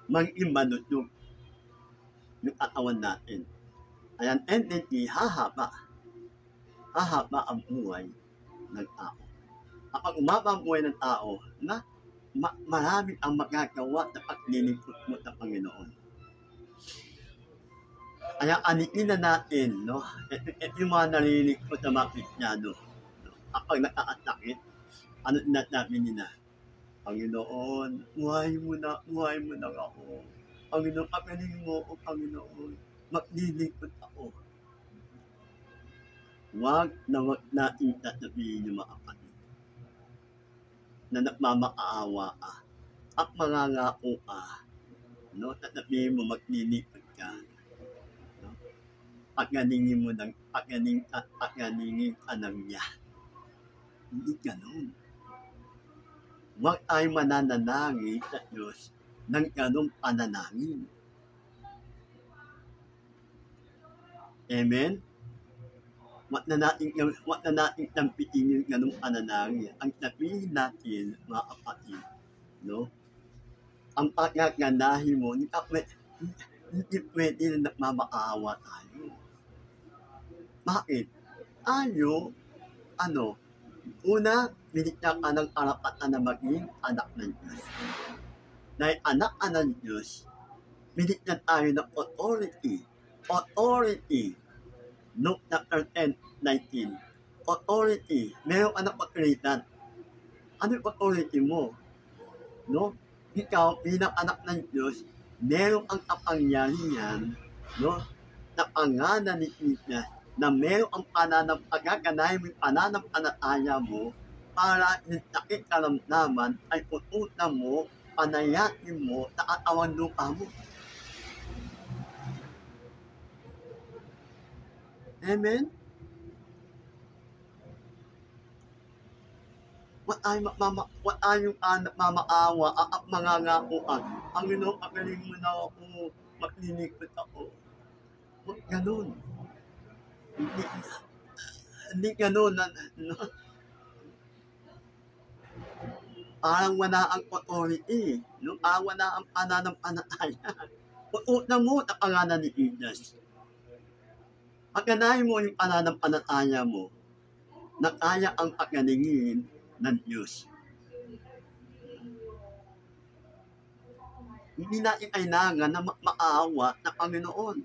Magiging malusog yung katawan natin. Ayan, entity, hahaba. Hahaba ang buhay ng tao. Kapag umaba ang buhay ng tao, na marami ang magagawa na paglilingkod mo sa Panginoon. Kaya aniin na natin, no? Ito yung mga nalilingkod na mga Kristiyano. Kapag nakakasakit, ano natin nila? Panginoon, buhay mo na ako. Panginoon, pagaling mo ako, Panginoon. Maglilingkod ako. Huwag natin tatabihin yung mga kapatid na nagmamakaawa ka at mangangako ka. No? Tatabihin mo, maglilingkod ka. No? Pagalingin mo ng pagalingin ka ng niya. Hindi ganun. Huwag tayo mananalangin sa Diyos ng ganung panalangin. Amen? Huwag na natin tampitin yung ganung panalangin. Ang sabihin natin, mga kapatid, no? Ang pagkaganahin mo, hindi pwede na nagmamakaawa tayo. Bakit? Una, binigyan ka ng karapatan na maging anak ng Diyos. Dahil anak ng Diyos, binigyan tayo ng authority. Authority. Luke chapter 10:19. Authority. Meron ka ng otoridad. Ano yung authority mo? No? Ikaw, bilang anak ng Diyos, meron ang kapangyarihan, no? Na pangalan ni Jesus, na meron ang pagaganahin mo yung pananampalataya mo para yung sakit karamdaman ay pututan mo, panayatin mo, sa katawan lupa mo. Amen? What ay yung nagmamakaawa at mangangakuan? Panginoon, pagaling mo na ako, maglilingkod ako. Huwag ganun. Hindi ganun. No? Parang wala ang authority. No? Parang wala ang pananampalataya. Pututan mo sa pangalan ni Jesus. Pagkanahin mo yung pananampalataya mo na kaya ang pagalingin ng Diyos. Hindi natin kailangan na maawa na Panginoon.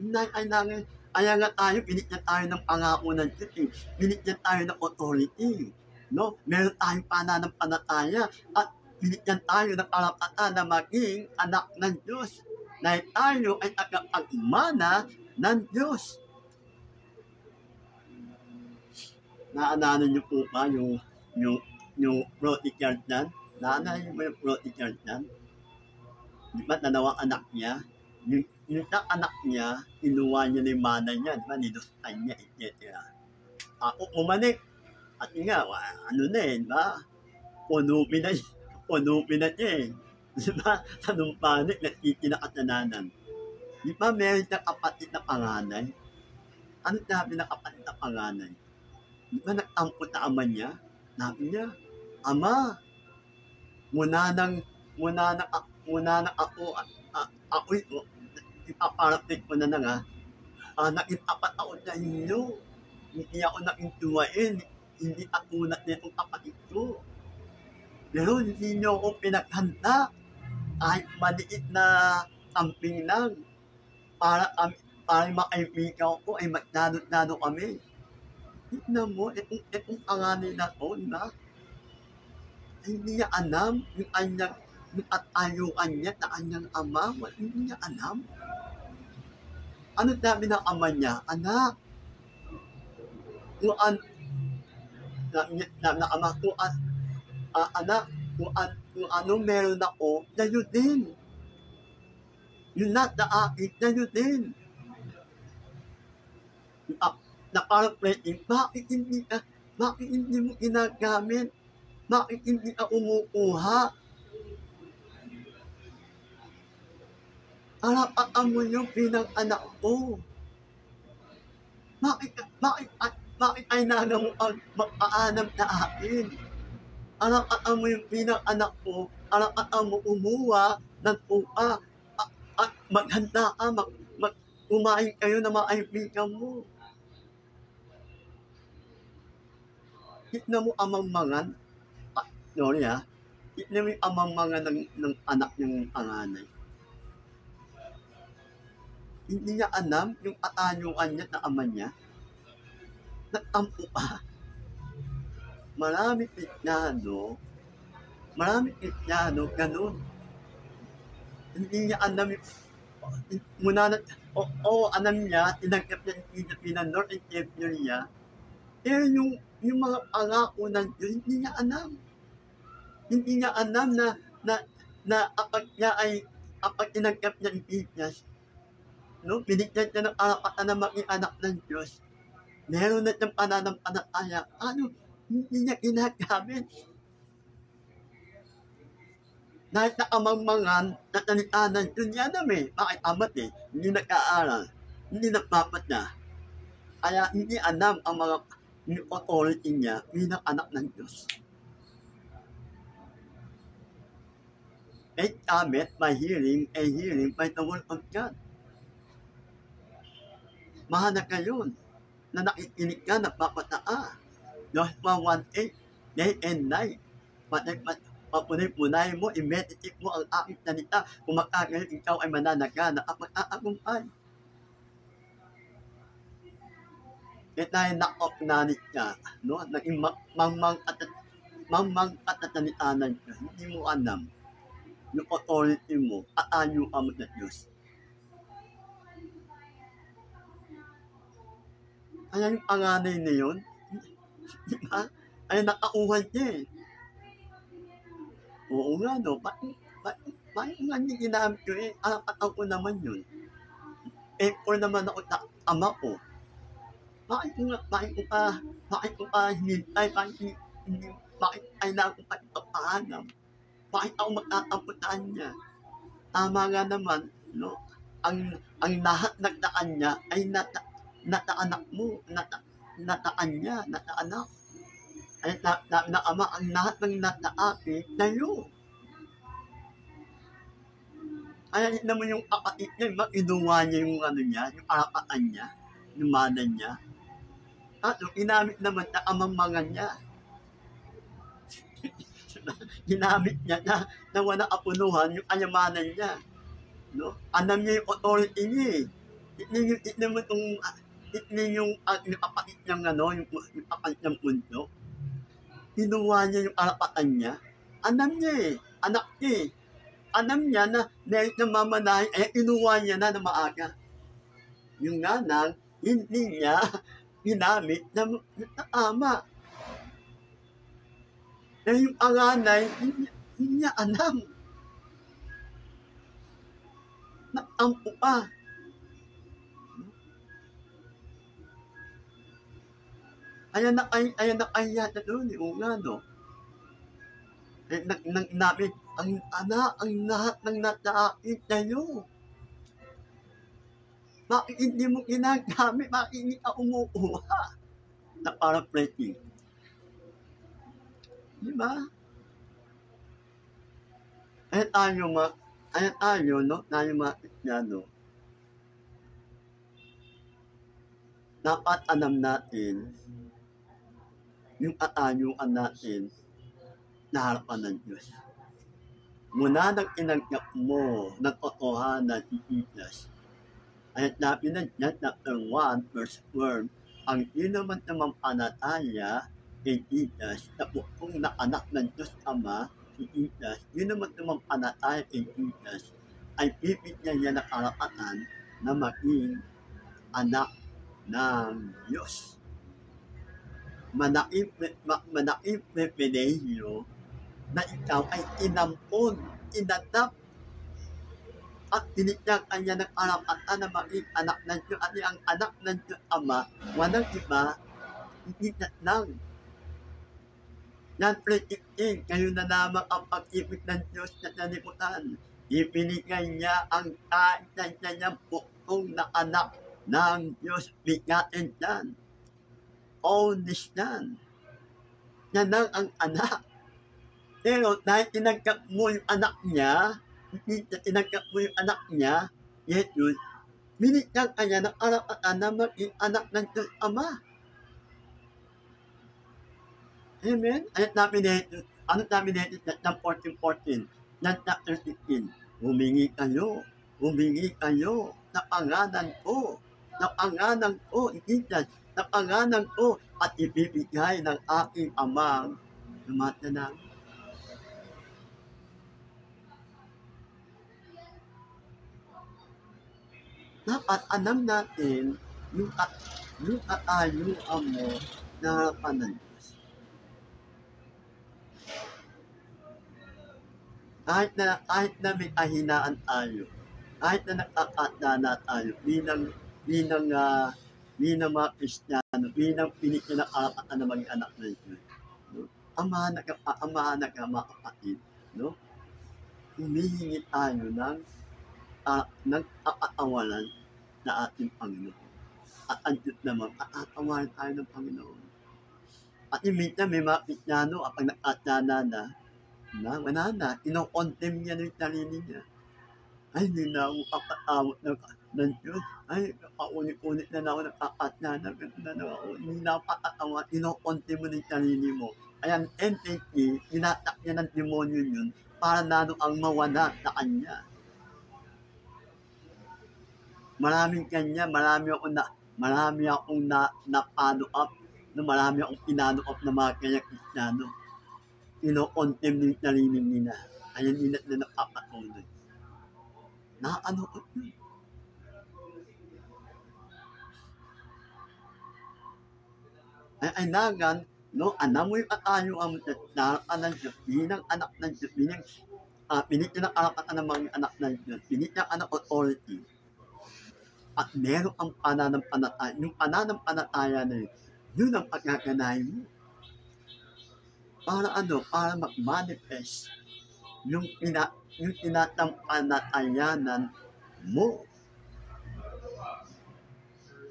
Hindi natin kailangan. Kaya nga tayo, binigyan tayo ng pangako ng Diyos. Binigyan tayo ng authority. No? Meron tayong pananampalataya at binigyan tayo ng karapatan na maging anak ng Diyos. Dahil tayo ay tagapagmana ng Diyos. Naalala niyo po ba yung prodigal son? Naalala niyo ba yung prodigal son? Di ba dalawang anak niya? Yung anak niya, inuwa niya na yung mana niya, di ba? Nilustay niya, etc. Ako umalik. At yun nga, ano na eh, ba? Punupi na niya eh. Di ba? Sa numpanik, kinakatananan. Di ba meron siyang kapatid na panganay? Ano sabi ng kapatid na panganay? Di ba nagtampo sa ama niya? Sabi niya, Ama, muna nang ako'y ipaparapit ko na nga, nakitapat ako sa inyo. Hindi ako nakintuwain, hindi katulad nitong kapatid ko. Pero hindi niyo ako pinaghanda, kahit maliit na camping lang, para makaibigan ko ay magnano kami. Tignan mo, itong panganay na to, na hindi niya alam yung at ayuan niya na kanyang ama, hindi niya alam. Ano sabi ng ama niya? Anak, kung ama ko, anak, kung ano meron ako, sa'yo din. Yung nasa akin, sa'yo din. Na parang playing, bakit hindi mo ginagamit? Bakit hindi ka umukuha? Karapatan mo yung bilang anak ko. Bakit ay nana mo magpaalam sa akin? Karapatan mo yung bilang anak ko, karapatan mo umuha ng tuka at maghanda ka, kumain kayo na mga kaibigan mo. Tignan mo amang-mangan, sorry ha, tignan mo yung amang-mangan ng anak niyang panganay. Hindi niya alam yung katanyuan niya na ama niya. Nagtampo pa. Marami Kristiyano, ganun. Hindi niya alam yung, alam niya, tinanggap niya yung pinanor and savior niya. Pero yung mga pangako ng Diyos, hindi niya alam. Hindi niya alam na kapag tinanggap niya yung Jesus, no, binigyan niya ng karapatan na maging anak ng Diyos. Meron na siyang pananampalataya. Hindi niya ginagamit. Dahil sa amang-mangan na tanitanan, yun niya alam eh. Bakit amat eh? Hindi nag-aaral. Hindi nagpapatya. Kaya hindi alam ang mga authority niya bilang anak ng Diyos. Faith cometh by hearing, and hearing by the word of God. Mahalaga yun na nakikinig ka, nagpapataa. Joshua 1:8, day and night. Papunay-punay mo, i-meditate mo ang aking salita. Kung makagayon, ikaw ay mananagana at mag-aagumpay. Kaya tayo na-acknowledge ka, no? Naging mamang at natanitanan ka. Hindi mo alam yung authority mo at anyo ka mo sa Diyos. Kaya yung panganay na yun, di ba? Ay nakauhan niya eh. Oo nga, no? Bakit nga hindi ginamit ko eh? Karapatan ko naman yun. Or naman ako sa ama ko. Bakit ko pa hinintay? Bakit ay na ako pa ipapaalam? Bakit ako magtatamputan niya? Tama nga naman, no? Ang lahat nagdaan niya ay nataanak mo, nataan niya, nataanak. Ay na ama, ang lahat ng nataati sa'yo. Kaya naman yung kapatid niya, inuwa niya yung ano niya, yung karapatan niya, yung mana niya. At ginamit naman na amang-mangan niya. Ginamit niya na walang kapunuhan yung kayamanan niya. No? Alam niya yung authority niya eh. Itnin yung kapatid niyang yung kapatid niyang pundo. Kinuha niya yung karapatan niya. Alam niya eh. Anak niya eh. Alam niya na meron niyang mamanahin, kinuha niya na maaga. Yung nanang, hindi niya ginamit na tama. Na yung panganay, hindi niya alam. Nakampo pa. Ayan na kaya na doon, o nga, no? Nabi, ang lahat ng nataakit sa'yo. Bakit hindi mo ginagamit? Bakit hindi ka umuuha? Na paraphrasing. Di ba? Ayan tayo, no? Tayo mga Kristyano. Dapat alam natin yung katayuan natin na harapan ng Diyos. Muna nang inanggap mo ng totohanan si Jesus, ay sabi ng John chapter 1, verse 1, ang naman panataya kay Jesus na buong na anak ng Diyos Ama, si Jesus, naman panataya kay Jesus, ay bibigyan niya ng karapatan na maging anak ng Diyos. Manaing pribilehiyo na ikaw ay inampon, inadap, at binigyan kanya ng karapatan na maging anak ng Diyos. At ang anak ng Diyos Ama, walang iba, hindi lang. Yan, predikin, kayo na naman ang pag-ibig ng Diyos na nalimutan. Ibinigay niya ang kahit na niyang buong na anak ng Diyos, bigatin yan. Honest yan. Yan lang ang anak. Pero dahil tinagkap mo yung anak niya, Jesus, binigyan kanya ng karapatan na maging anak ng Diyos Ama. Amen? Ano sabi na Jesus, ng 14:14, ng chapter 16, humingi kayo na pangalan ko, Jesus, na pangalan ko, at ibibigay ng aking amang lumatanang. Dapat alam natin yung katayuan mo na harapan ng Diyos. Kahit na may kahinaan tayo, kahit na nakakatana tayo bilang mga Kristiyano, bilang pinigyan ng karapatan na maging anak ng Diyos. No? Amahan na ka mga kapatid, no? Humihingi tayo ng kakatawanan na ating Panginoon. At ang Diyos naman, kakatawanan tayo ng Panginoon. At minsan may mga Kristiyano, kapag nakatana na, wala na, ino-condemn niya ng sarili niya. Ay, hindi na ako kakatawat ng Diyos. Ay, kaunit-unit na ako nakakatana. Hindi na ako kakatawat, ino-condemn mo ng sarili mo. Kaya ang entity, tinatak niya ng demonyo yun para lalo ang mawala sa kanya. Maraming kanya, marami akong na-follow up, marami akong pinano up na mga kanya Kristiyano. Ino-condemn ng sarili nila. Kaya hindi na nakakatuloy. Naano ko yun. Ay nagan, no, alam mo yung katayuan mo na ng Diyos, bilang anak ng Diyos, binigyan ng karapatan ng mga anak ng Diyos, binigyan ng authority. At meron ang pananampalataya. Yung pananampalataya na yun ang pagkakanahin mo. Para mag-manifest yung tinatampalatayanan mo.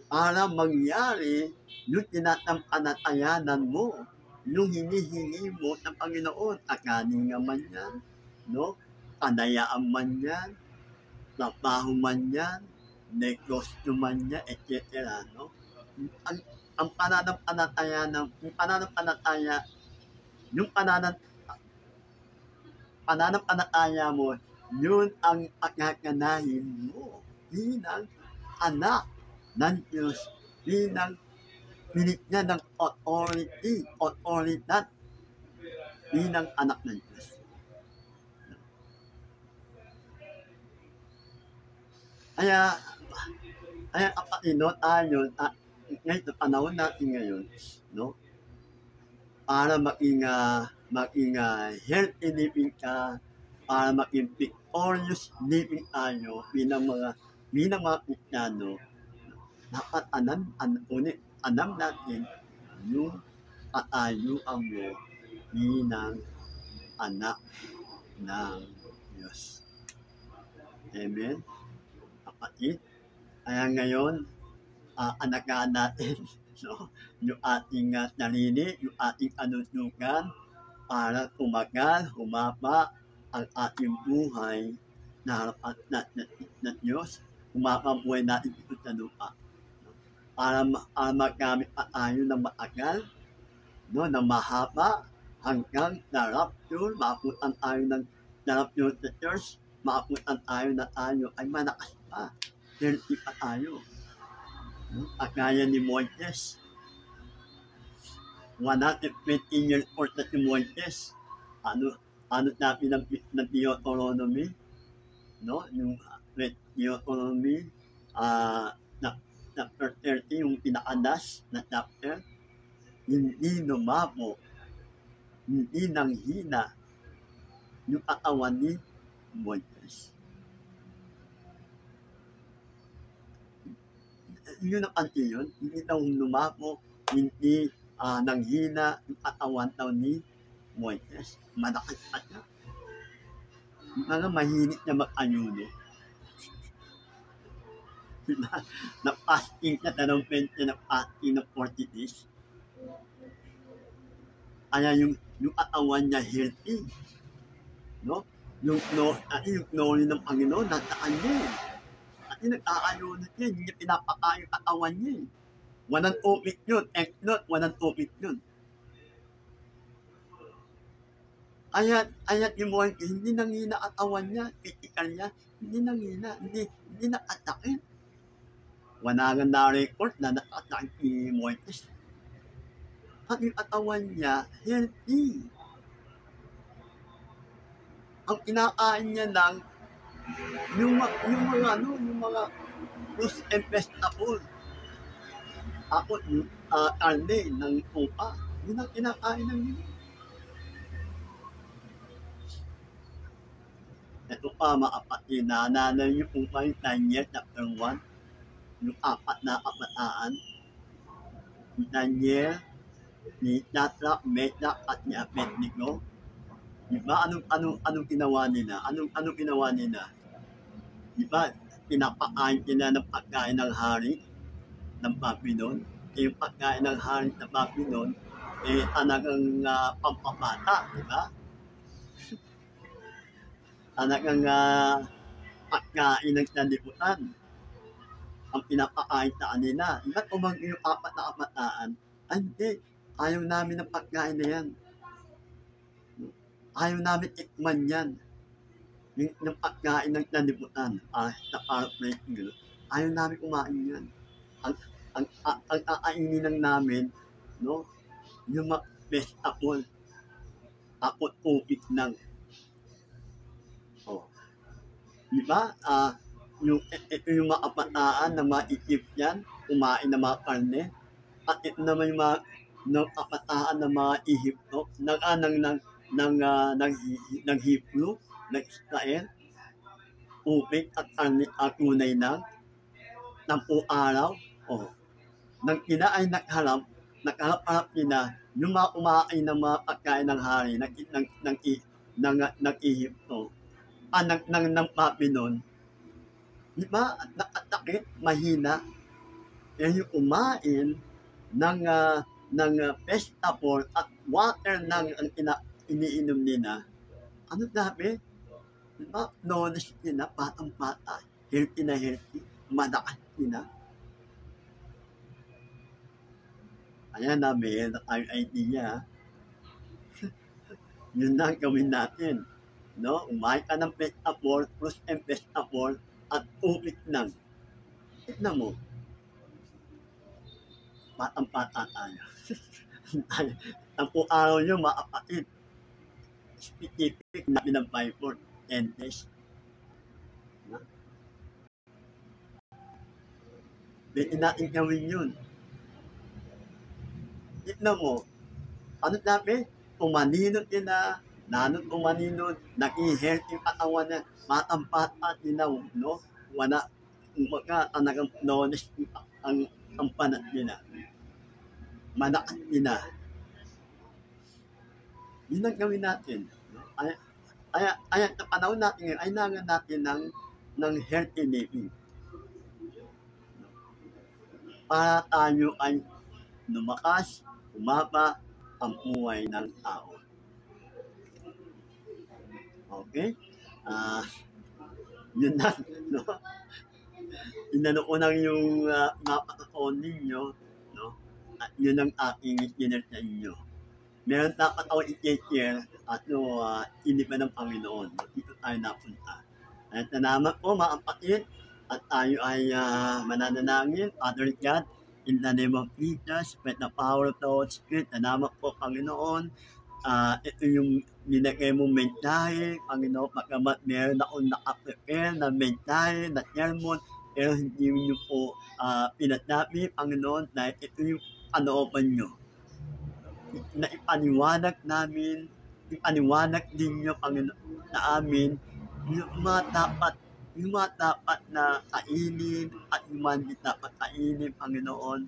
Para mangyari yung tinatampalatayanan mo. Yung hinihingi mo ng Panginoon. Akaninga man yan, no? Kanayaan man yan, trabaho man yan, negosyo man yan, etc. No? Ang pananampalataya mo, yun ang pagkakanahin mo bilang anak ng Diyos, bilang binigyan ng otoridad bilang anak ng Diyos. Kaya kapatid, no, tayo, ngayon, panahon natin ngayon, no, para maging healthy living ka, para maging victorious living tayo bilang mga Kristiyano, dapat alam natin yung kaayuan mo bilang anak ng Diyos. Amen? Kapatid, kaya ngayon, anagaan natin no? Yung ating sarili, yung ating kanusugan para tumagal, humaba ang ating buhay na harapan na Diyos, humaba ang buhay natin dito sa lupa. Para magamit tayo ng matagal, no, na mahaba hanggang sa rapture, maabutan tayo ng rapture sa church, maabutan tayo na tayo ay malakas pa, healthy pa tayo. No? Kagaya ni Moises, 120 years old na si Moises, ano sabi ng Deuteronomy, no? Yung Deuteronomy, chapter 30, yung pinakalas na chapter, hindi lumabo, hindi nanghina yung katawan ni Moises. Yun ang anti yun, hindi daw lumabo, hindi nanghina yung katawan daw ni Moises. Malakas pa siya. Mga mahinit na mag-ayuno. Na-fasting na tanong 20 na fasting na 40 days. Kaya yung katawan niya healthy. No? Yung glory ng Panginoon, nataan niya eh. Kasi nag-aayuno niya, hindi niya pinapakain yung katawan niya eh. Walang tubig yun, walang tubig yun. Ayat yung Moises, hindi nanghina katawan niya, physical niya, hindi nanghina, hindi nakasakit. Wala nga na-record na nakasakit si Moises. At yung katawan niya, healthy. Ang kinakain niya lang, yung mga fruits and vegetables. Ako, yung karne ng upa, yun ang kinakain ng niya. Ito pa, makapatid na yung upa yung Daniel chapter 1, yung 4 na kabataan. Daniel, ni Shadrach, Meshach, at ni Abednego. Diba? Anong ginawa nila? Anong ginawa nila? Diba? Pinapakain nila ng pagkain ng hari ng Babylon. Yung pagkain ng hari ng Babylon, talagang pampapata, diba? Talagang pagkain ng sanlibutan ang pinapakain sa kanila. Ba't umangin yung 4 na kabataan? Hindi. Ayaw namin ng pagkain na yan. Ayaw namin tikman yan. Yung pagkain ng sanlibutan. Sa paraphrasing, ayaw namin kumain yan. Ang kakainin lang namin, no? Yung mga vegetable. Tapos tubig lang. Oh. Diba? Yung mga kabataan ng mga Egyptian, kumain ng mga karne. At ito naman yung mga kabataan ng mga Ehipto, ng Hebrew, ng Israel, tubig at karne at tunay ng 10 araw. Oh. Nang ina ay nagharap nila yung mga kumain ng mga pagkain ng hari ng Ehipto. Ng Babylon, di ba, nakasakit, mahina, yung kumain ng vegetable at water ng iniinom nila, ano sabi? Di ba, knowledge nila, batang-bata, healthy na healthy, malakas nila. Kaya namin, ang idea, yun lang gawin natin. No, umain ka ng vegetable, fruits and vegetable, at tubig lang. Tignan mo. Batang-bata tayo. 10 araw nyo, mga kapatid. Specific na ng Bible, 10 days. Pwede natin gawin yun. Tignan mo. Ano sabi? Kumaninot din na nanot umaninod, naging healthy yung katawan niya, matang-bata nila, no? Wala, talagang knowledge ang panat nila. mana at ina. Yun ang gawin natin. No? Ay, sa panahon natin ngayon, ay nangan natin ng healthy living. Para tayo ay lumakas, umaba ang buhay ng tao. Okay? Yun na, no? Inano ko lang yung mapakakon ninyo, no? At yun ang aking itinir sa inyo. Meron dapat ako i-take at hindi pa ng Panginoon. Dito tayo napunta. At nanaman po, mga kapatid, at tayo ay mananalangin, Father God, in the name of Jesus, with the power of the Holy Spirit, nanaman po, Panginoon, ito yung nilagay mong mensahe, Panginoon, pagkamat meron akong naka-prepare na mensahe, na sermon, pero hindi nyo po pinatabi, Panginoon, dahil ito yung panooban nyo. Na ipaniwanag din nyo, Panginoon, sa amin, yung mga dapat na kainin at yung mga hindi dapat kainin, Panginoon,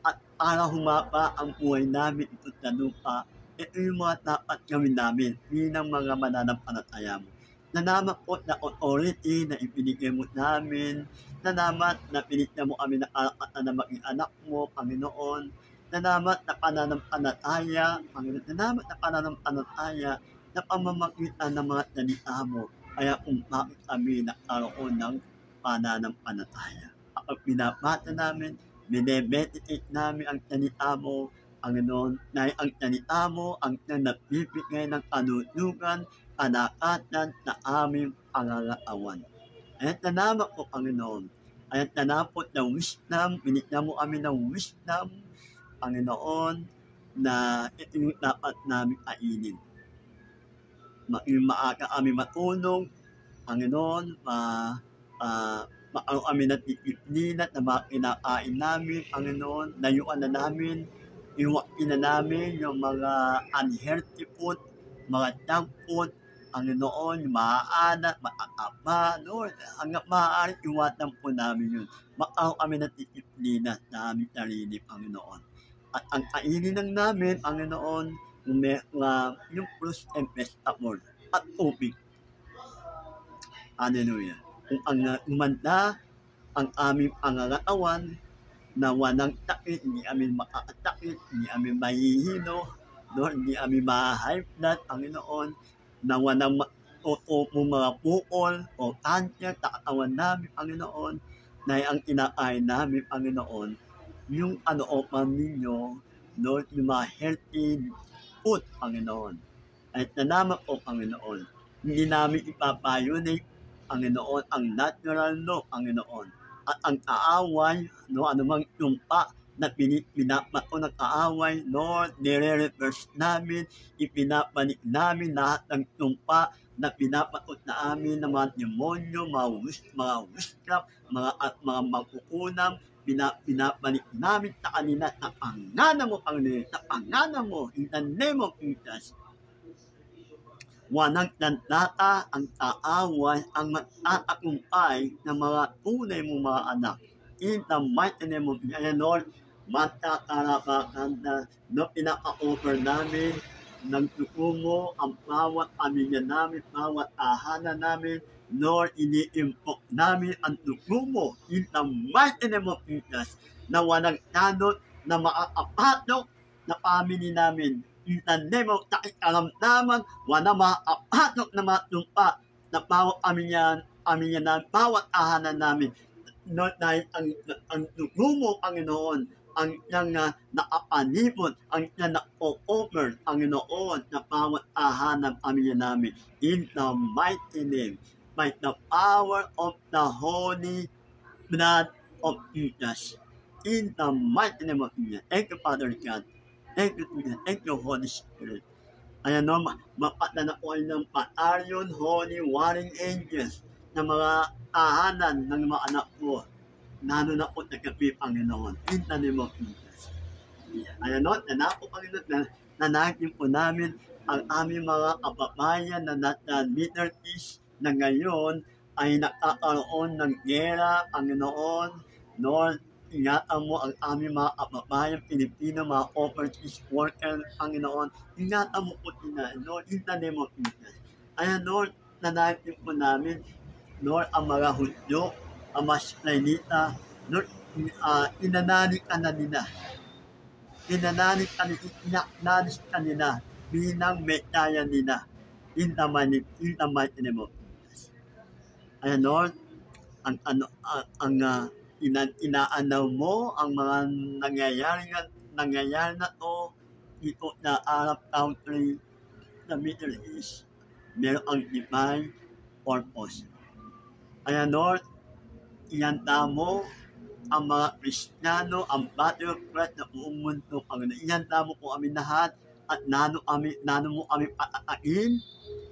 at para humaba ang buhay namin ito sa lupa, ito yung mga dapat gawin namin bilang mga mananampalataya mo. Nanamat po na authority na ibinigay mo namin, nanamat na binigyan mo kami na na maging anak mo, Panginoon, nanamat na pananampalataya, Panginoon, nanamat na pananampalataya na pamamagitan ng mga salita mo, kaya kung bakit kami nakaroon ng pananampalataya. Kapag binabasa namin, minimeditate namin ang salita mo, Panginoon, dahil ang salita mo ang nagbibigay ng kanusugan, kalakatan sa aming pangangailangan. At nanamak po, Panginoon, at nanapot na wisdom, binigyan mo kami ng wisdom, Panginoon, na ito yung dapat namin kainin. Maaga kami matulog, Panginoon, makaroon kami ng titiplinan na mga kinakain namin, Panginoon, layuan na namin, iwakin na namin yung mga unhealthy food, mga junk food, Panginoon, yung maaalat, matataba, Lord, hanggang maaari, iwatan po namin yun. Makaroon kami ng titiplinan na aming sarili, Panginoon. At ang kainin lang namin, Panginoon, yung fruits and vegetables at tubig. Hallelujah. Kung ang umanda ang aming pangangailangan na walang sakit, hindi amin makakasakit, hindi amin mahihino, no? Hindi amin ma-high blood, Panginoon, na walang mga bukol o cancer sa katawan namin, Panginoon, na ang kinakain namin, Panginoon, yung anoopan ninyo, Lord, yung mga healthy food, Panginoon. At nanaman po, Panginoon, hindi namin ipapayunay, Panginoon, ang natural law, Panginoon. At ang kaaway, no, anumang tumpa na pinapato ng kaaway, Lord, nire-reverse namin, ipinapalik namin lahat ng tumpa na pinapatot na amin ng mga demonyo, mga witchcraft, mga magkukunam, pinapalik namin sa kanila sa pangalan mo, Panginoon, sa pangalan mo, in the name of Jesus. Walang tandata ang kaaway, ang magtatakumpay ng mga tunay mong mga anak. In the mighty name of Jesus, Lord, matatarapakan na pinaka-offer namin ng dugo mo ang bawat pamilya namin, bawat tahanan namin. Lord, ini-impok namin ang dugo mo in the mighty name of Jesus na walang tanot na makakapatok na family namin. In the name of karamdaman, walang makakapatok na matumpa na bawat pamilya namin, bawat tahanan namin. Lord, dahil ang dugo mo, Panginoon, ang niyang nakapanipon, ang niyang na-offer, Panginoon, na bawat tahanan pamilya namin. In the mighty name, by the power of the Holy Blood of Jesus. In the mighty name of Jesus. Thank you, Father God. Thank you, Jesus. Thank you, Holy Spirit. Ayan no, mapatala na po ng pataryon, Holy Warring Angels, na mga tahanan ng mga anak ko. Nano na po nagabi, Panginoon. In the name of Jesus. Ayan no, nanako, Panginoon, nanagin po namin ang aming mga kababayan na nasa Middle East na ngayon ay nakakaroon ng gera, Panginoon, Lord, ingatan mo ang aming mga kababayang Pilipino, mga overseas worker, Panginoon. Ingatan mo po sila, Lord, in the name of Jesus. Ayan, Lord, nanayip po namin, Lord, ang mga Hudyo, ang mga Israelita, Lord, inanalig ka na nila. Inanalig ka nila, inaknalis ka nila bilang metaya nila. In the mighty name of Jesus. Ayan, Lord, inaanaw mo ang mga nangyayari na to dito na Arab country sa Middle East. Meron ang divine purpose. Ayan, Lord, ihanda mo ang mga Kristiyano, ang body of Christ na buong mundo, Panginoon. Ihanda mo po kami lahat at nano mo kami patatain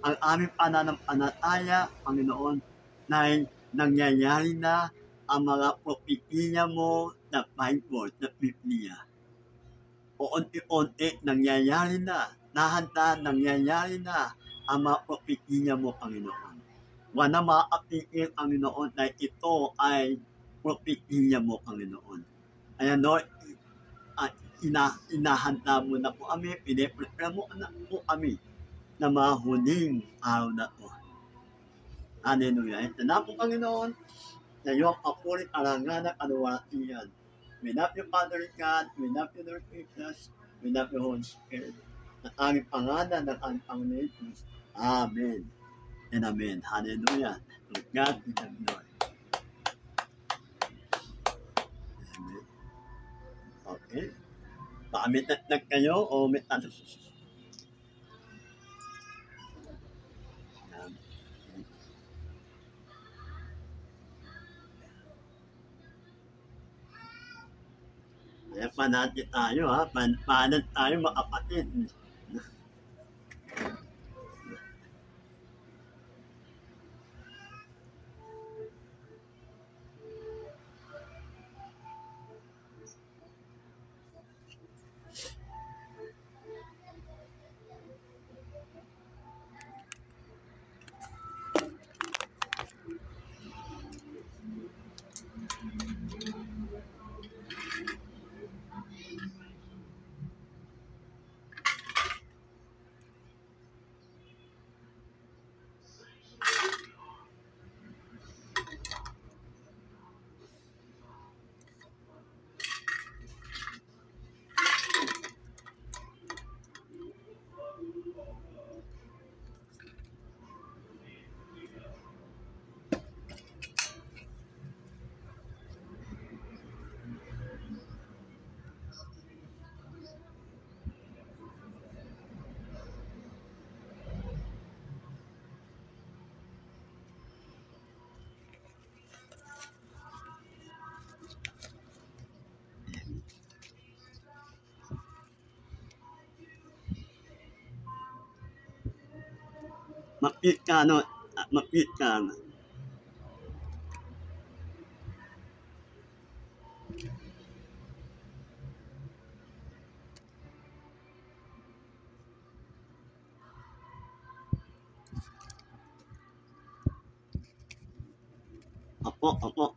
ang aming pananampalataya, Panginoon, na nangyayari na ang mga propetiya mo na Bible, na Biblia. O unti-unti nangyayari na, nahanda nangyayari na ang mga propetiya mo, Panginoon. Wala makakapigil, Panginoon, na ito ay propetiya mo, Panginoon. Ayan, Lord, inahanda mo na po kami, piniprepare mo na po kami na mga huling araw na po. Hallelujah. Ito na po, Panginoon, na iyong papulit alanganan kaluwalhatian. We love you, Father God. We love you, Lord Jesus. We love you, Holy Spirit. At aming pangalan ng aming Panginoon Jesus. Amen. And amen. Hallelujah. To God be the glory. Amen. Okay. Baka may tatlag kayo o may tanong. Kaya panati tayo ha. Panan tayo mga kapatid. Mapit ka, no? Mapit ka. Opo.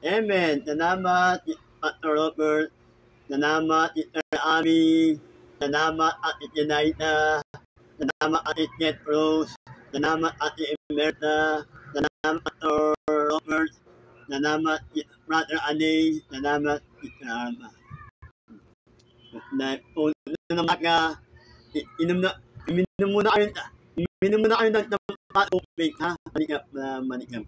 Amen. Salamat, Pastor Robert. Salamat, Sister Abby. Salamat, Ate Jenaida. Salamat, Ate Jet Rose. Salamat, Ate Emerta. Salamat, Pastor Robert. Salamat, Brother Ali. Salamat, Sister Alma. Una umaga, inom muna kayo ng tubig, ha? Manikap na manikap.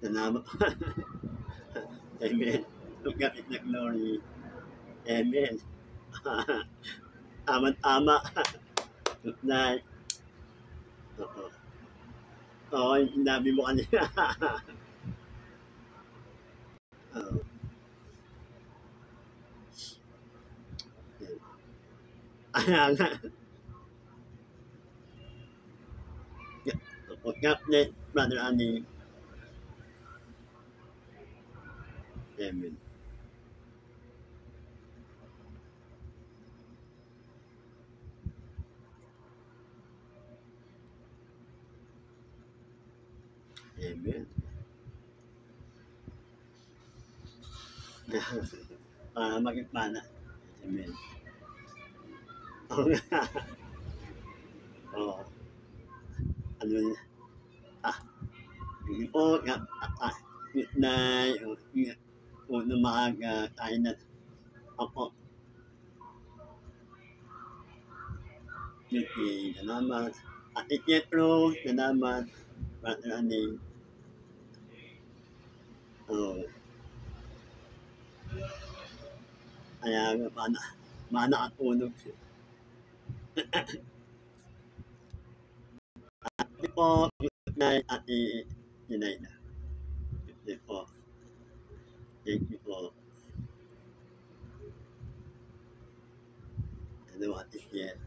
Salamat. Amen. To God is the glory. Amen. Tama-tama. Good night. Oo. Oo, sinabi mo kanina. Oo. Ayan nga. God bless, Brother Andy. Amen. Amen. Magpana. Amen. Oo nga. Oo. Ano yun? Sige po. Good night. Una maaga. Tayo na. Ako. Sige. Salamat. Ate Jetro. Salamat. Brother Andy. Oo. Kaya nga, nakatulog siya. Ate po, good night, Ate Jenaida. Ate po. Thank you po. Hello, Ate Jen.